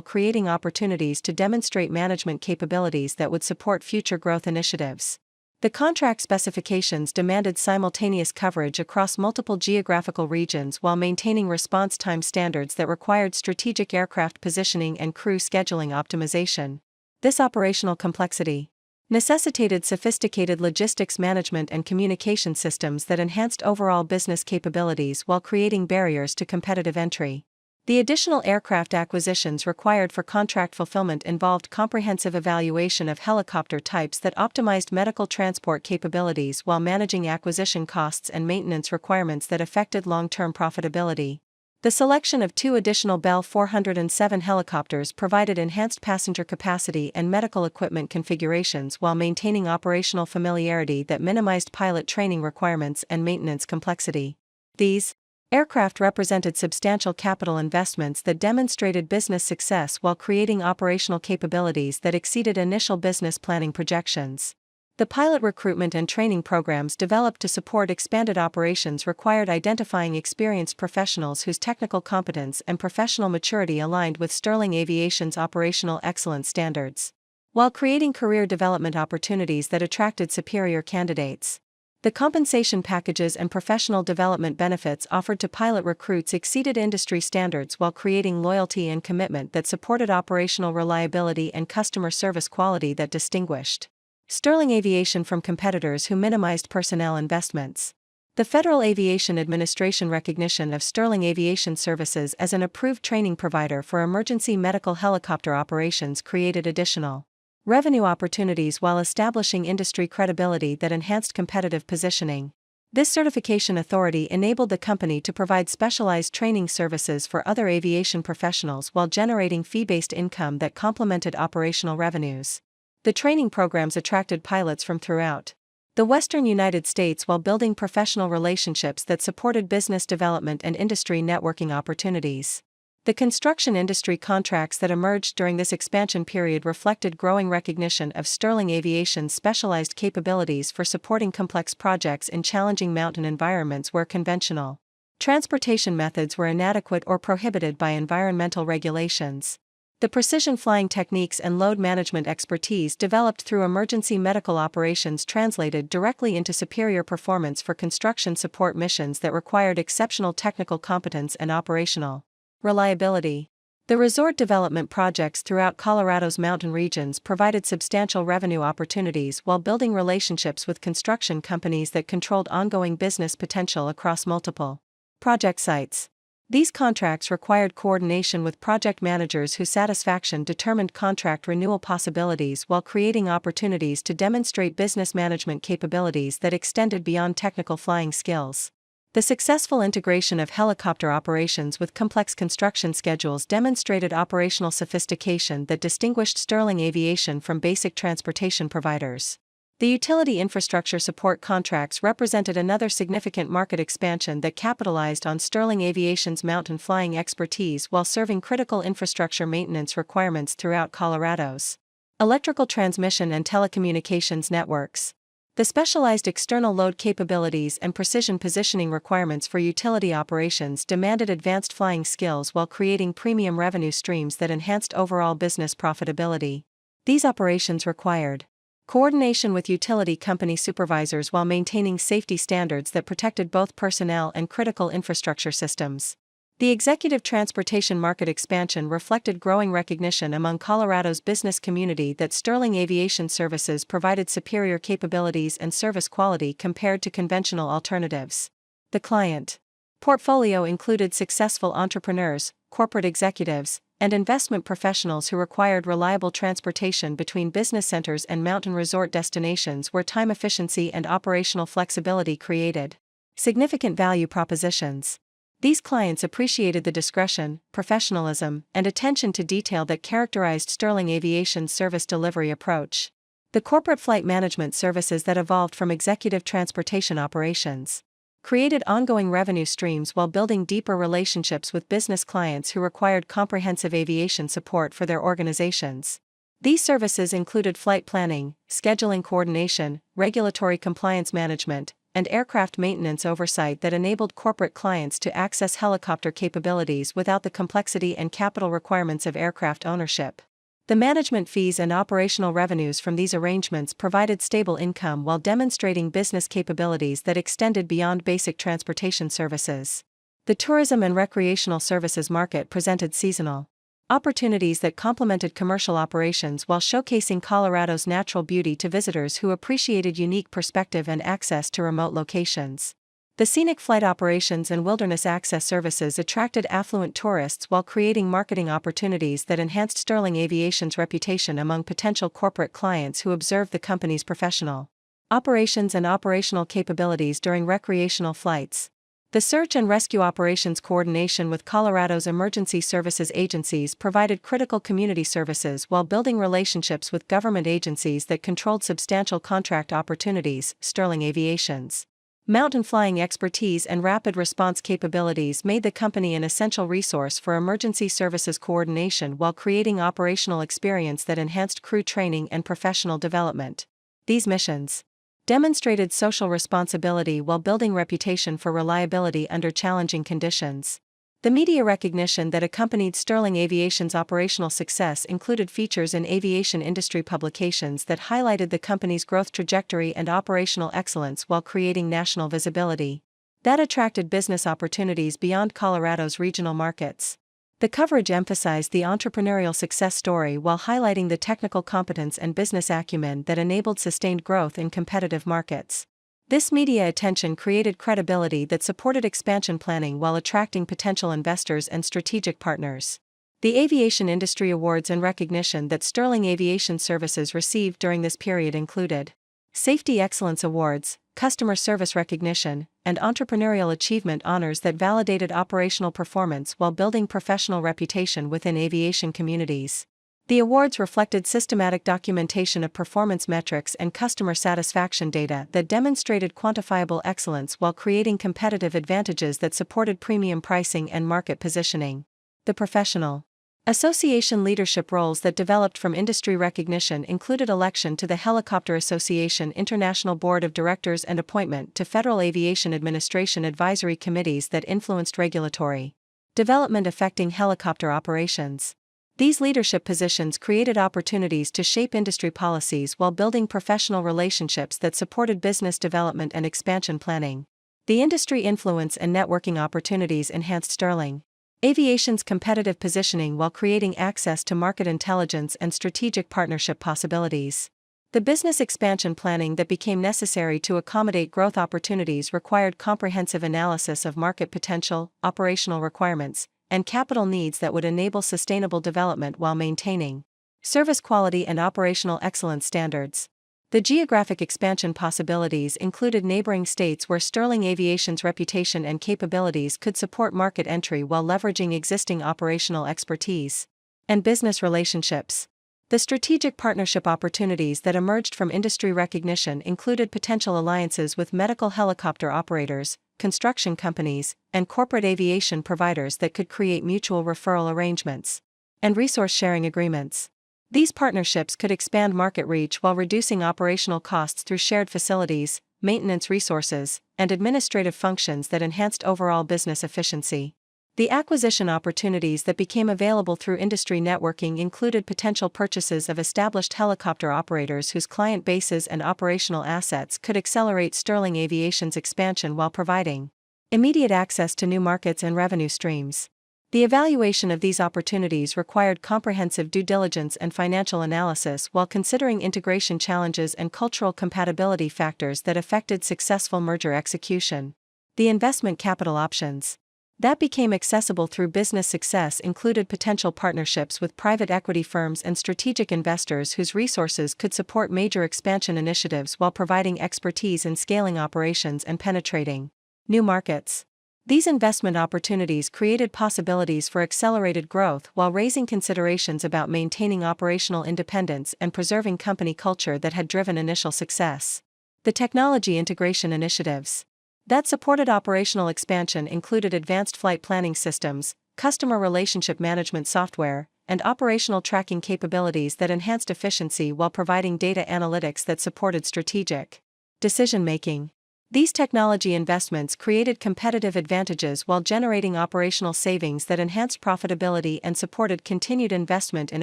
creating opportunities to demonstrate management capabilities that would support future growth initiatives. The contract specifications demanded simultaneous coverage across multiple geographical regions while maintaining response time standards that required strategic aircraft positioning and crew scheduling optimization. This operational complexity necessitated sophisticated logistics management and communication systems that enhanced overall business capabilities while creating barriers to competitive entry. The additional aircraft acquisitions required for contract fulfillment involved comprehensive evaluation of helicopter types that optimized medical transport capabilities while managing acquisition costs and maintenance requirements that affected long-term profitability. The selection of 2 additional Bell 407 helicopters provided enhanced passenger capacity and medical equipment configurations while maintaining operational familiarity that minimized pilot training requirements and maintenance complexity. These aircraft represented substantial capital investments that demonstrated business success while creating operational capabilities that exceeded initial business planning projections. The pilot recruitment and training programs developed to support expanded operations required identifying experienced professionals whose technical competence and professional maturity aligned with Sterling Aviation's operational excellence standards, while creating career development opportunities that attracted superior candidates. The compensation packages and professional development benefits offered to pilot recruits exceeded industry standards while creating loyalty and commitment that supported operational reliability and customer service quality that distinguished Sterling Aviation from competitors who minimized personnel investments. The Federal Aviation Administration recognition of Sterling Aviation Services as an approved training provider for emergency medical helicopter operations created additional revenue opportunities while establishing industry credibility that enhanced competitive positioning. This certification authority enabled the company to provide specialized training services for other aviation professionals while generating fee-based income that complemented operational revenues. The training programs attracted pilots from throughout the western United States while building professional relationships that supported business development and industry networking opportunities. The construction industry contracts that emerged during this expansion period reflected growing recognition of Sterling Aviation's specialized capabilities for supporting complex projects in challenging mountain environments where conventional transportation methods were inadequate or prohibited by environmental regulations. The precision flying techniques and load management expertise developed through emergency medical operations translated directly into superior performance for construction support missions that required exceptional technical competence and operational reliability. The resort development projects throughout Colorado's mountain regions provided substantial revenue opportunities while building relationships with construction companies that controlled ongoing business potential across multiple project sites. These contracts required coordination with project managers whose satisfaction determined contract renewal possibilities while creating opportunities to demonstrate business management capabilities that extended beyond technical flying skills. The successful integration of helicopter operations with complex construction schedules demonstrated operational sophistication that distinguished Sterling Aviation from basic transportation providers. The utility infrastructure support contracts represented another significant market expansion that capitalized on Sterling Aviation's mountain flying expertise while serving critical infrastructure maintenance requirements throughout Colorado's electrical transmission and telecommunications networks. The specialized external load capabilities and precision positioning requirements for utility operations demanded advanced flying skills while creating premium revenue streams that enhanced overall business profitability. These operations required coordination with utility company supervisors while maintaining safety standards that protected both personnel and critical infrastructure systems. The executive transportation market expansion reflected growing recognition among Colorado's business community that Sterling Aviation Services provided superior capabilities and service quality compared to conventional alternatives. The client portfolio included successful entrepreneurs, corporate executives, and investment professionals who required reliable transportation between business centers and mountain resort destinations where time efficiency and operational flexibility created significant value propositions. These clients appreciated the discretion, professionalism, and attention to detail that characterized Sterling Aviation's service delivery approach. The corporate flight management services that evolved from executive transportation operations created ongoing revenue streams while building deeper relationships with business clients who required comprehensive aviation support for their organizations. These services included flight planning, scheduling coordination, regulatory compliance management, and aircraft maintenance oversight that enabled corporate clients to access helicopter capabilities without the complexity and capital requirements of aircraft ownership. The management fees and operational revenues from these arrangements provided stable income while demonstrating business capabilities that extended beyond basic transportation services. The tourism and recreational services market presented seasonal opportunities that complemented commercial operations while showcasing Colorado's natural beauty to visitors who appreciated unique perspective and access to remote locations. The scenic flight operations and wilderness access services attracted affluent tourists while creating marketing opportunities that enhanced Sterling Aviation's reputation among potential corporate clients who observed the company's professional operations and operational capabilities during recreational flights. The search and rescue operations coordination with Colorado's emergency services agencies provided critical community services while building relationships with government agencies that controlled substantial contract opportunities. Sterling Aviation's mountain flying expertise and rapid response capabilities made the company an essential resource for emergency services coordination while creating operational experience that enhanced crew training and professional development. These missions demonstrated social responsibility while building reputation for reliability under challenging conditions. The media recognition that accompanied Sterling Aviation's operational success included features in aviation industry publications that highlighted the company's growth trajectory and operational excellence while creating national visibility that attracted business opportunities beyond Colorado's regional markets. The coverage emphasized the entrepreneurial success story while highlighting the technical competence and business acumen that enabled sustained growth in competitive markets. This media attention created credibility that supported expansion planning while attracting potential investors and strategic partners. The aviation industry awards and recognition that Sterling Aviation Services received during this period included Safety Excellence Awards, Customer Service Recognition, and Entrepreneurial Achievement honors that validated operational performance while building professional reputation within aviation communities. The awards reflected systematic documentation of performance metrics and customer satisfaction data that demonstrated quantifiable excellence while creating competitive advantages that supported premium pricing and market positioning. The professional association leadership roles that developed from industry recognition included election to the Helicopter Association International Board of Directors and appointment to Federal Aviation Administration advisory committees that influenced regulatory development affecting helicopter operations. These leadership positions created opportunities to shape industry policies while building professional relationships that supported business development and expansion planning. The industry influence and networking opportunities enhanced Sterling Aviation's competitive positioning while creating access to market intelligence and strategic partnership possibilities. The business expansion planning that became necessary to accommodate growth opportunities required comprehensive analysis of market potential, operational requirements, and capital needs that would enable sustainable development while maintaining service quality and operational excellence standards. The geographic expansion possibilities included neighboring states where Sterling Aviation's reputation and capabilities could support market entry while leveraging existing operational expertise and business relationships. The strategic partnership opportunities that emerged from industry recognition included potential alliances with medical helicopter operators, construction companies, and corporate aviation providers that could create mutual referral arrangements and resource sharing agreements. These partnerships could expand market reach while reducing operational costs through shared facilities, maintenance resources, and administrative functions that enhanced overall business efficiency. The acquisition opportunities that became available through industry networking included potential purchases of established helicopter operators whose client bases and operational assets could accelerate Sterling Aviation's expansion while providing Immediate access to new markets and revenue streams. The evaluation of these opportunities required comprehensive due diligence and financial analysis while considering integration challenges and cultural compatibility factors that affected successful merger execution. The investment capital options that became accessible through business success included potential partnerships with private equity firms and strategic investors whose resources could support major expansion initiatives while providing expertise in scaling operations and penetrating new markets. These investment opportunities created possibilities for accelerated growth while raising considerations about maintaining operational independence and preserving company culture that had driven initial success. The technology integration initiatives that supported operational expansion included advanced flight planning systems, customer relationship management software, and operational tracking capabilities that enhanced efficiency while providing data analytics that supported strategic decision-making. These technology investments created competitive advantages while generating operational savings that enhanced profitability and supported continued investment in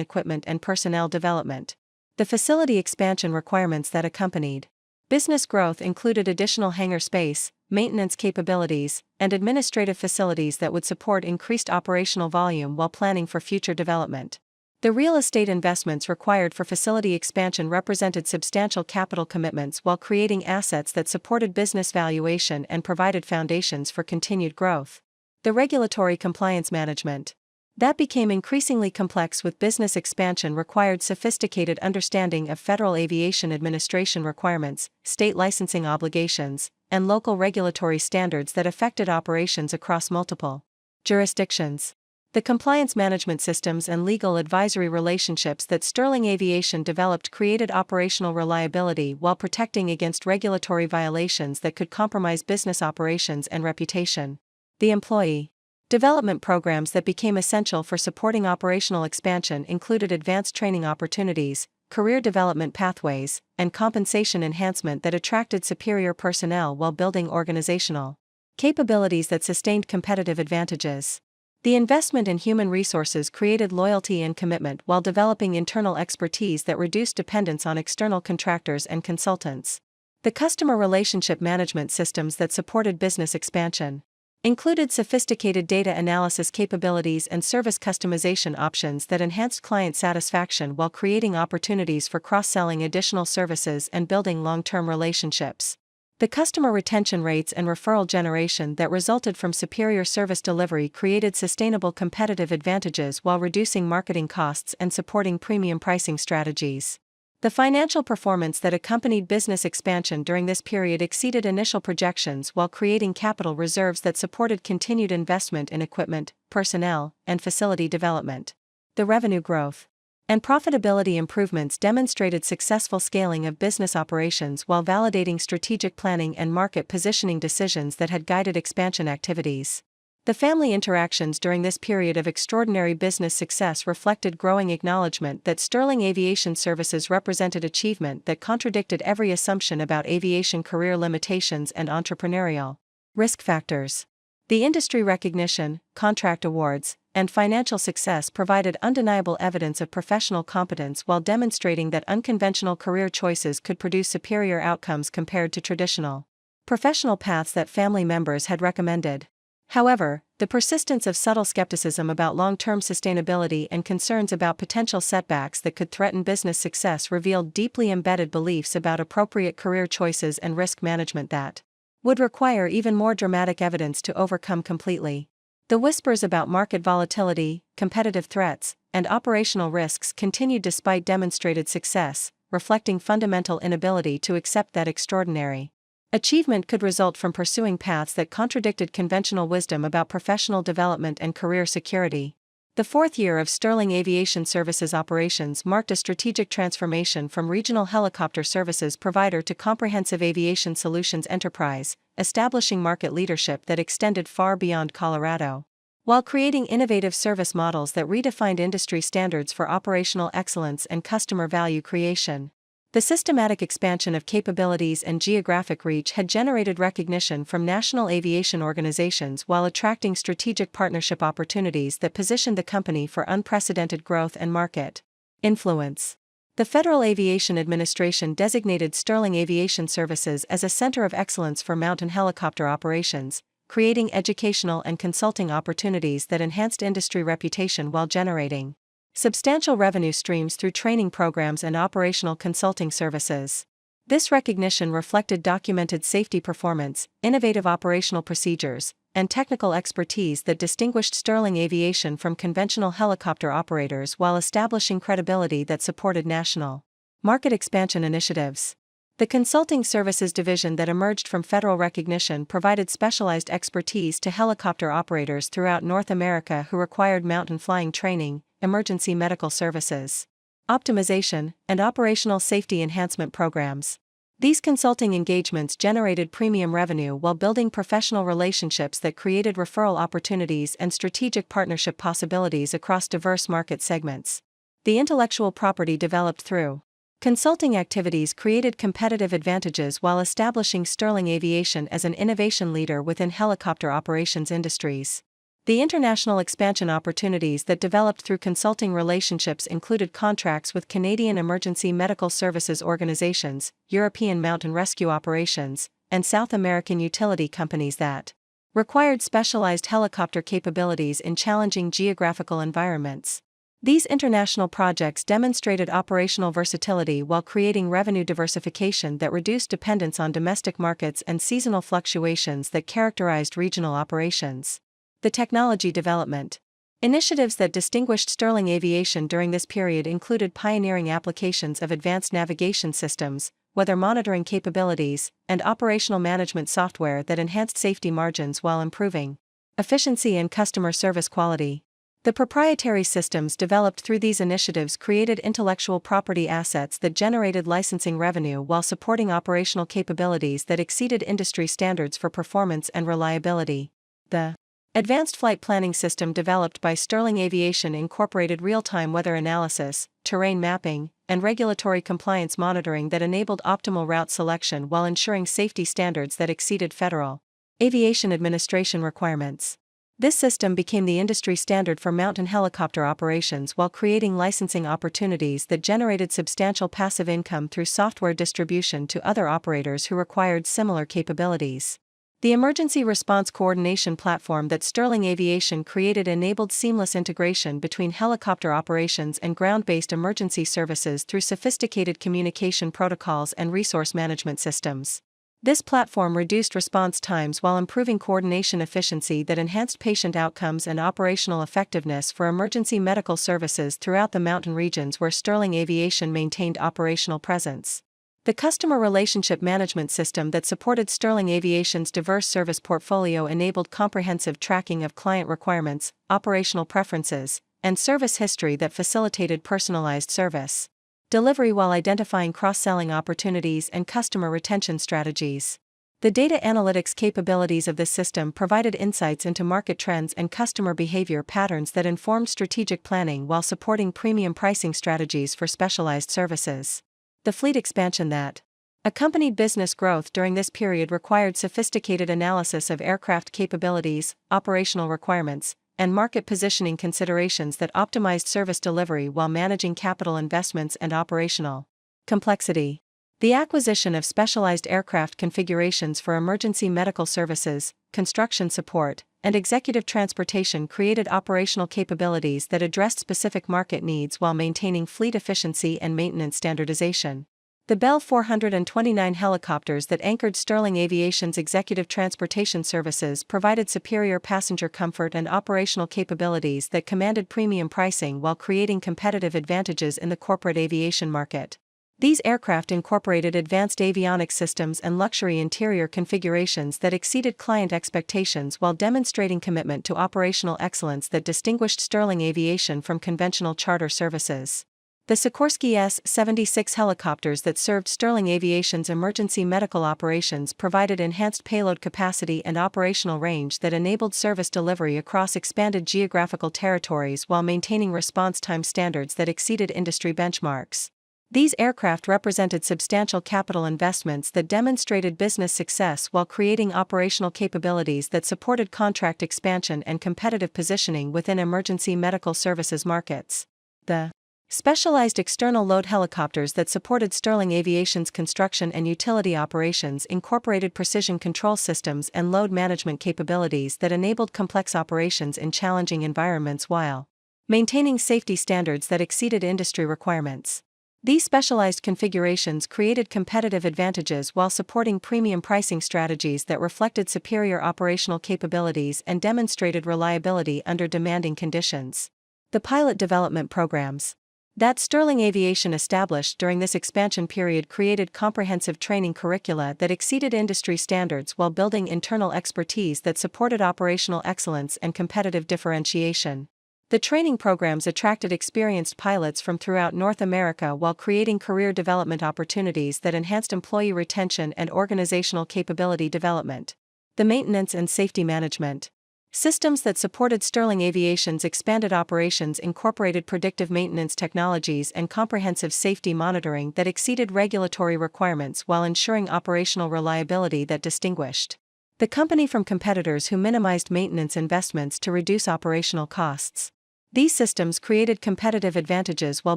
equipment and personnel development. The facility expansion requirements that accompanied business growth included additional hangar space, maintenance capabilities, and administrative facilities that would support increased operational volume while planning for future development. The real estate investments required for facility expansion represented substantial capital commitments while creating assets that supported business valuation and provided foundations for continued growth. The regulatory compliance management that became increasingly complex with business expansion required sophisticated understanding of Federal Aviation Administration requirements, state licensing obligations, and local regulatory standards that affected operations across multiple jurisdictions. The compliance management systems and legal advisory relationships that Sterling Aviation developed created operational reliability while protecting against regulatory violations that could compromise business operations and reputation. The employee development programs that became essential for supporting operational expansion included advanced training opportunities, career development pathways, and compensation enhancement that attracted superior personnel while building organizational capabilities that sustained competitive advantages. The investment in human resources created loyalty and commitment while developing internal expertise that reduced dependence on external contractors and consultants. The customer relationship management systems that supported business expansion included sophisticated data analysis capabilities and service customization options that enhanced client satisfaction while creating opportunities for cross-selling additional services and building long-term relationships. The customer retention rates and referral generation that resulted from superior service delivery created sustainable competitive advantages while reducing marketing costs and supporting premium pricing strategies. The financial performance that accompanied business expansion during this period exceeded initial projections while creating capital reserves that supported continued investment in equipment, personnel, and facility development. The revenue growth and profitability improvements demonstrated successful scaling of business operations while validating strategic planning and market positioning decisions that had guided expansion activities. The family interactions during this period of extraordinary business success reflected growing acknowledgement that Sterling Aviation Services represented achievement that contradicted every assumption about aviation career limitations and entrepreneurial risk factors. The industry recognition, contract awards, and financial success provided undeniable evidence of professional competence while demonstrating that unconventional career choices could produce superior outcomes compared to traditional professional paths that family members had recommended. However, the persistence of subtle skepticism about long-term sustainability and concerns about potential setbacks that could threaten business success revealed deeply embedded beliefs about appropriate career choices and risk management that would require even more dramatic evidence to overcome completely. The whispers about market volatility, competitive threats, and operational risks continued despite demonstrated success, reflecting fundamental inability to accept that extraordinary achievement could result from pursuing paths that contradicted conventional wisdom about professional development and career security. The fourth year of Sterling Aviation Services operations marked a strategic transformation from regional helicopter services provider to comprehensive aviation solutions enterprise, establishing market leadership that extended far beyond Colorado, while creating innovative service models that redefined industry standards for operational excellence and customer value creation. The systematic expansion of capabilities and geographic reach had generated recognition from national aviation organizations while attracting strategic partnership opportunities that positioned the company for unprecedented growth and market influence. The Federal Aviation Administration designated Sterling Aviation Services as a center of excellence for mountain helicopter operations, creating educational and consulting opportunities that enhanced industry reputation while generating substantial revenue streams through training programs and operational consulting services. This recognition reflected documented safety performance, innovative operational procedures, and technical expertise that distinguished Sterling Aviation from conventional helicopter operators while establishing credibility that supported national market expansion initiatives. The consulting services division that emerged from federal recognition provided specialized expertise to helicopter operators throughout North America who required mountain flying training, emergency medical services, optimization, and operational safety enhancement programs. These consulting engagements generated premium revenue while building professional relationships that created referral opportunities and strategic partnership possibilities across diverse market segments. The intellectual property developed through consulting activities created competitive advantages while establishing Sterling Aviation as an innovation leader within helicopter operations industries. The international expansion opportunities that developed through consulting relationships included contracts with Canadian Emergency Medical Services organizations, European mountain rescue operations, and South American utility companies that required specialized helicopter capabilities in challenging geographical environments. These international projects demonstrated operational versatility while creating revenue diversification that reduced dependence on domestic markets and seasonal fluctuations that characterized regional operations. The technology development initiatives that distinguished Sterling Aviation during this period included pioneering applications of advanced navigation systems, weather monitoring capabilities, and operational management software that enhanced safety margins while improving efficiency and customer service quality. The proprietary systems developed through these initiatives created intellectual property assets that generated licensing revenue while supporting operational capabilities that exceeded industry standards for performance and reliability. The advanced flight planning system developed by Sterling Aviation incorporated real-time weather analysis, terrain mapping, and regulatory compliance monitoring that enabled optimal route selection while ensuring safety standards that exceeded Federal Aviation Administration requirements. This system became the industry standard for mountain helicopter operations while creating licensing opportunities that generated substantial passive income through software distribution to other operators who required similar capabilities. The emergency response coordination platform that Sterling Aviation created enabled seamless integration between helicopter operations and ground-based emergency services through sophisticated communication protocols and resource management systems. This platform reduced response times while improving coordination efficiency that enhanced patient outcomes and operational effectiveness for emergency medical services throughout the mountain regions where Sterling Aviation maintained operational presence. The customer relationship management system that supported Sterling Aviation's diverse service portfolio enabled comprehensive tracking of client requirements, operational preferences, and service history that facilitated personalized service delivery while identifying cross-selling opportunities and customer retention strategies. The data analytics capabilities of this system provided insights into market trends and customer behavior patterns that informed strategic planning while supporting premium pricing strategies for specialized services. The fleet expansion that accompanied business growth during this period required sophisticated analysis of aircraft capabilities, operational requirements, and market positioning considerations that optimized service delivery while managing capital investments and operational complexity. The acquisition of specialized aircraft configurations for emergency medical services, construction support, and executive transportation created operational capabilities that addressed specific market needs while maintaining fleet efficiency and maintenance standardization. The Bell 429 helicopters that anchored Sterling Aviation's executive transportation services provided superior passenger comfort and operational capabilities that commanded premium pricing while creating competitive advantages in the corporate aviation market. These aircraft incorporated advanced avionics systems and luxury interior configurations that exceeded client expectations while demonstrating commitment to operational excellence that distinguished Sterling Aviation from conventional charter services. The Sikorsky S-76 helicopters that served Sterling Aviation's emergency medical operations provided enhanced payload capacity and operational range that enabled service delivery across expanded geographical territories while maintaining response time standards that exceeded industry benchmarks. These aircraft represented substantial capital investments that demonstrated business success while creating operational capabilities that supported contract expansion and competitive positioning within emergency medical services markets. The Specialized external load helicopters that supported Sterling Aviation's construction and utility operations incorporated precision control systems and load management capabilities that enabled complex operations in challenging environments while maintaining safety standards that exceeded industry requirements. These specialized configurations created competitive advantages while supporting premium pricing strategies that reflected superior operational capabilities and demonstrated reliability under demanding conditions. The pilot development programs that Sterling Aviation established during this expansion period created comprehensive training curricula that exceeded industry standards while building internal expertise that supported operational excellence and competitive differentiation. The training programs attracted experienced pilots from throughout North America while creating career development opportunities that enhanced employee retention and organizational capability development. The maintenance and safety management systems that supported Sterling Aviation's expanded operations incorporated predictive maintenance technologies and comprehensive safety monitoring that exceeded regulatory requirements while ensuring operational reliability that distinguished the company from competitors who minimized maintenance investments to reduce operational costs. These systems created competitive advantages while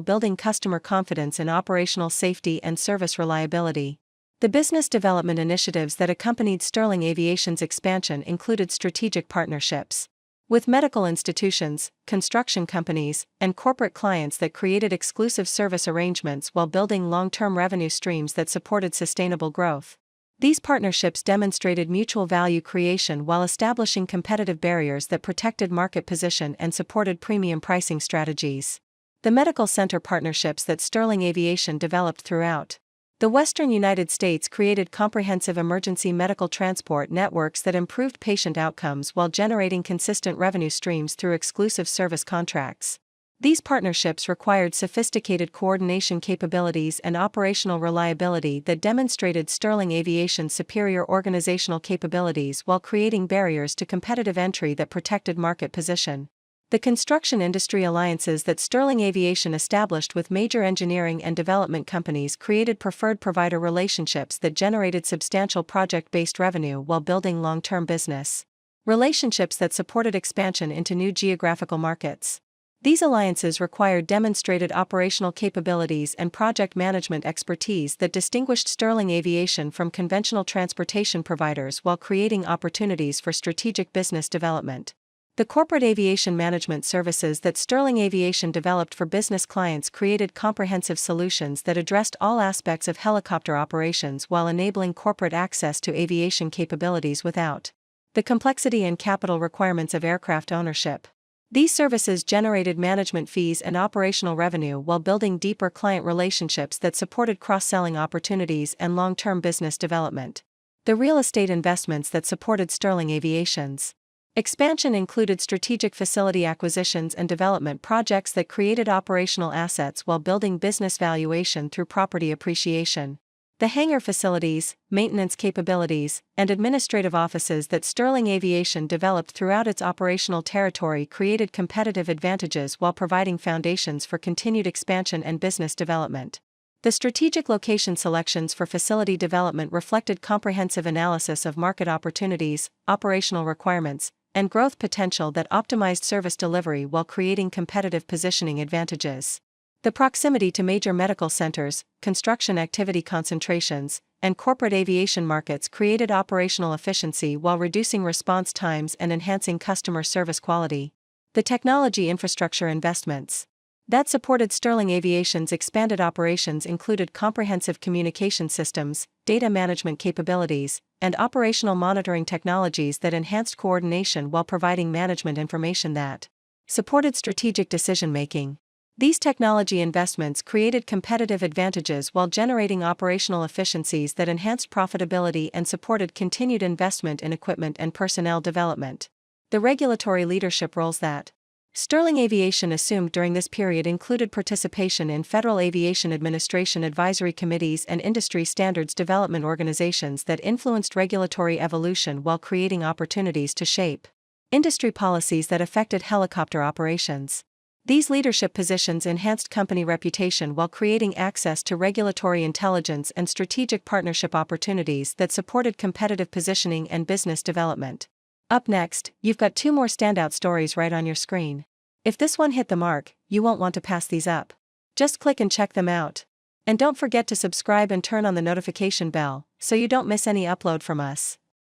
building customer confidence in operational safety and service reliability. The business development initiatives that accompanied Sterling Aviation's expansion included strategic partnerships with medical institutions, construction companies, and corporate clients that created exclusive service arrangements while building long-term revenue streams that supported sustainable growth. These partnerships demonstrated mutual value creation while establishing competitive barriers that protected market position and supported premium pricing strategies. The medical center partnerships that Sterling Aviation developed throughout the Western United States created comprehensive emergency medical transport networks that improved patient outcomes while generating consistent revenue streams through exclusive service contracts. These partnerships required sophisticated coordination capabilities and operational reliability that demonstrated Sterling Aviation's superior organizational capabilities while creating barriers to competitive entry that protected market position. The construction industry alliances that Sterling Aviation established with major engineering and development companies created preferred provider relationships that generated substantial project-based revenue while building long-term business relationships that supported expansion into new geographical markets. These alliances required demonstrated operational capabilities and project management expertise that distinguished Sterling Aviation from conventional transportation providers while creating opportunities for strategic business development. The corporate aviation management services that Sterling Aviation developed for business clients created comprehensive solutions that addressed all aspects of helicopter operations while enabling corporate access to aviation capabilities without the complexity and capital requirements of aircraft ownership. These services generated management fees and operational revenue while building deeper client relationships that supported cross-selling opportunities and long-term business development. The real estate investments that supported Sterling Aviation's expansion included strategic facility acquisitions and development projects that created operational assets while building business valuation through property appreciation. The hangar facilities, maintenance capabilities, and administrative offices that Sterling Aviation developed throughout its operational territory created competitive advantages while providing foundations for continued expansion and business development. The strategic location selections for facility development reflected comprehensive analysis of market opportunities, operational requirements, and growth potential that optimized service delivery while creating competitive positioning advantages. The proximity to major medical centers, construction activity concentrations, and corporate aviation markets created operational efficiency while reducing response times and enhancing customer service quality. The technology infrastructure investments that supported Sterling Aviation's expanded operations included comprehensive communication systems, data management capabilities, and operational monitoring technologies that enhanced coordination while providing management information that supported strategic decision-making. These technology investments created competitive advantages while generating operational efficiencies that enhanced profitability and supported continued investment in equipment and personnel development. The regulatory leadership roles that Sterling Aviation assumed during this period included participation in Federal Aviation Administration advisory committees and industry standards development organizations that influenced regulatory evolution while creating opportunities to shape industry policies that affected helicopter operations. These leadership positions enhanced company reputation while creating access to regulatory intelligence and strategic partnership opportunities that supported competitive positioning and business development. Up next, you've got two more standout stories right on your screen. If this one hit the mark, you won't want to pass these up. Just click and check them out. And don't forget to subscribe and turn on the notification bell, so you don't miss any upload from us.